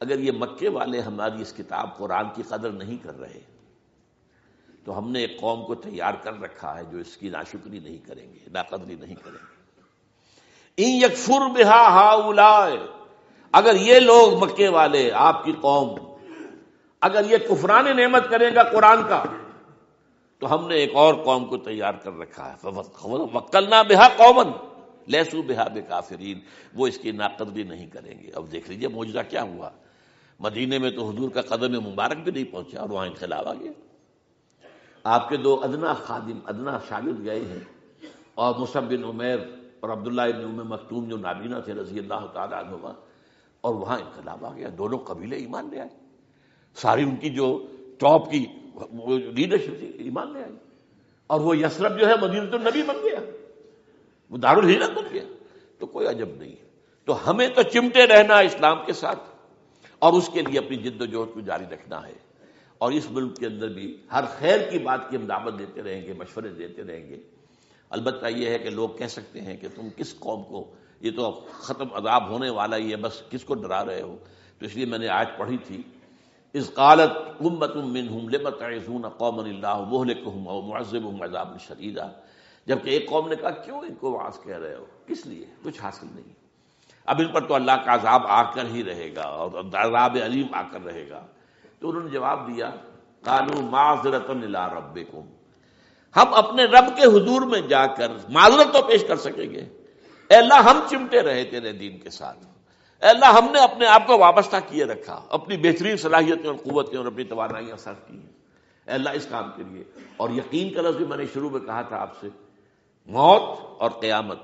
اگر یہ مکے والے ہماری اس کتاب قرآن کی قدر نہیں کر رہے تو ہم نے ایک قوم کو تیار کر رکھا ہے جو اس کی ناشکری نہیں کریں گے، ناقدری نہیں کریں گے۔ ان یکفر بہا ہؤلاء، اگر یہ لوگ مکے والے آپ کی قوم اگر یہ کفران نعمت کرے گا قرآن کا تو ہم نے ایک اور قوم کو تیار کر رکھا ہے، وَوَكَّلْنَا بِهَا قَوْمًا لَيْسُوا بِهَا بِكَافِرِينَ، وہ اس کی ناقدری نہیں کریں گے۔ اب دیکھ لیجئے معجزہ کیا ہوا، مدینے میں تو حضور کا قدم مبارک بھی نہیں پہنچا اور وہاں انقلاب آ گیا۔ آپ کے دو ادنا خادم، ادنا شاگرد گئے ہیں، اور مصعب بن عمیر اور عبداللہ بن ام مکتوم جو نابینا تھے رضی اللہ تعالیٰ عنہما، اور وہاں انقلاب آ گیا، دونوں قبیلے ایمان لے آئے، ساری ان کی جو ٹاپ کی لیڈرشپ تھی ایمان لے آئی، اور وہ یثرب جو ہے مدینہ النبی بن گیا، وہ دارالہجرت بن گیا۔ تو کوئی عجب نہیں، تو ہمیں تو چمٹے رہنا اسلام کے ساتھ اور اس کے لیے اپنی جد و جہد کو جاری رکھنا ہے، اور اس ملک کے اندر بھی ہر خیر کی بات کی ہم دعوت دیتے رہیں گے، مشورے دیتے رہیں گے۔ البتہ یہ ہے کہ لوگ کہہ سکتے ہیں کہ تم کس قوم کو، یہ تو ختم عذاب ہونے والا ہی ہے، بس کس کو ڈرا رہے ہو؟ تو اس لیے میں نے آیت پڑھی تھی، اذ قالت امۃ منہم لم تعظون قوما اللہ مہلکہم او معذبہم عذابا شدیدا، جبکہ ایک قوم نے کہا کیوں ان کو وعظ کہہ رہے ہو، کس لیے، کچھ حاصل نہیں، اب ان پر تو اللہ کا عذاب آ کر ہی رہے گا اور عذاب علیم آ کر رہے گا۔ تو انہوں نے جواب دیا قالوا معذرۃ الی ربکم، ہم اپنے رب کے حضور میں جا کر معذرت تو پیش کر سکیں گے، اے اللہ ہم چمٹے رہے تیرے دین کے ساتھ، اے اللہ ہم نے اپنے آپ کو وابستہ کیے رکھا، اپنی بہترین صلاحیتیں اور قوتیں اور اپنی توانائیاں صرف کی ہیں، اے اللہ اس کام کے لیے۔ اور یقین کا لفظ بھی میں نے شروع میں کہا تھا آپ سے، موت اور قیامت،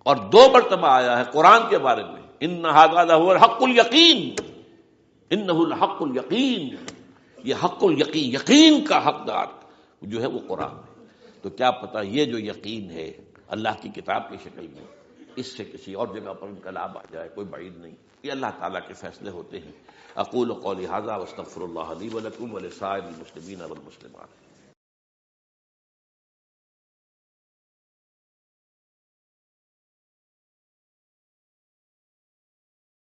اور دو مرتبہ آیا ہے قرآن کے بارے میں، ان ھذا لھو الحق الیقین، انہ الحق الیقین، یہ حق الیقین، یقین کا حقدار جو ہے وہ قرآن ہے۔ تو کیا پتہ یہ جو یقین ہے اللہ کی کتاب کی شکل میں، اس سے کسی اور جگہ پر انقلاب آ جائے، کوئی بعید نہیں، یہ اللہ تعالیٰ کے فیصلے ہوتے ہیں۔ اقول قولی ھذا واستغفر اللہ لی ولکم ولسائر المسلمین والمسلمات۔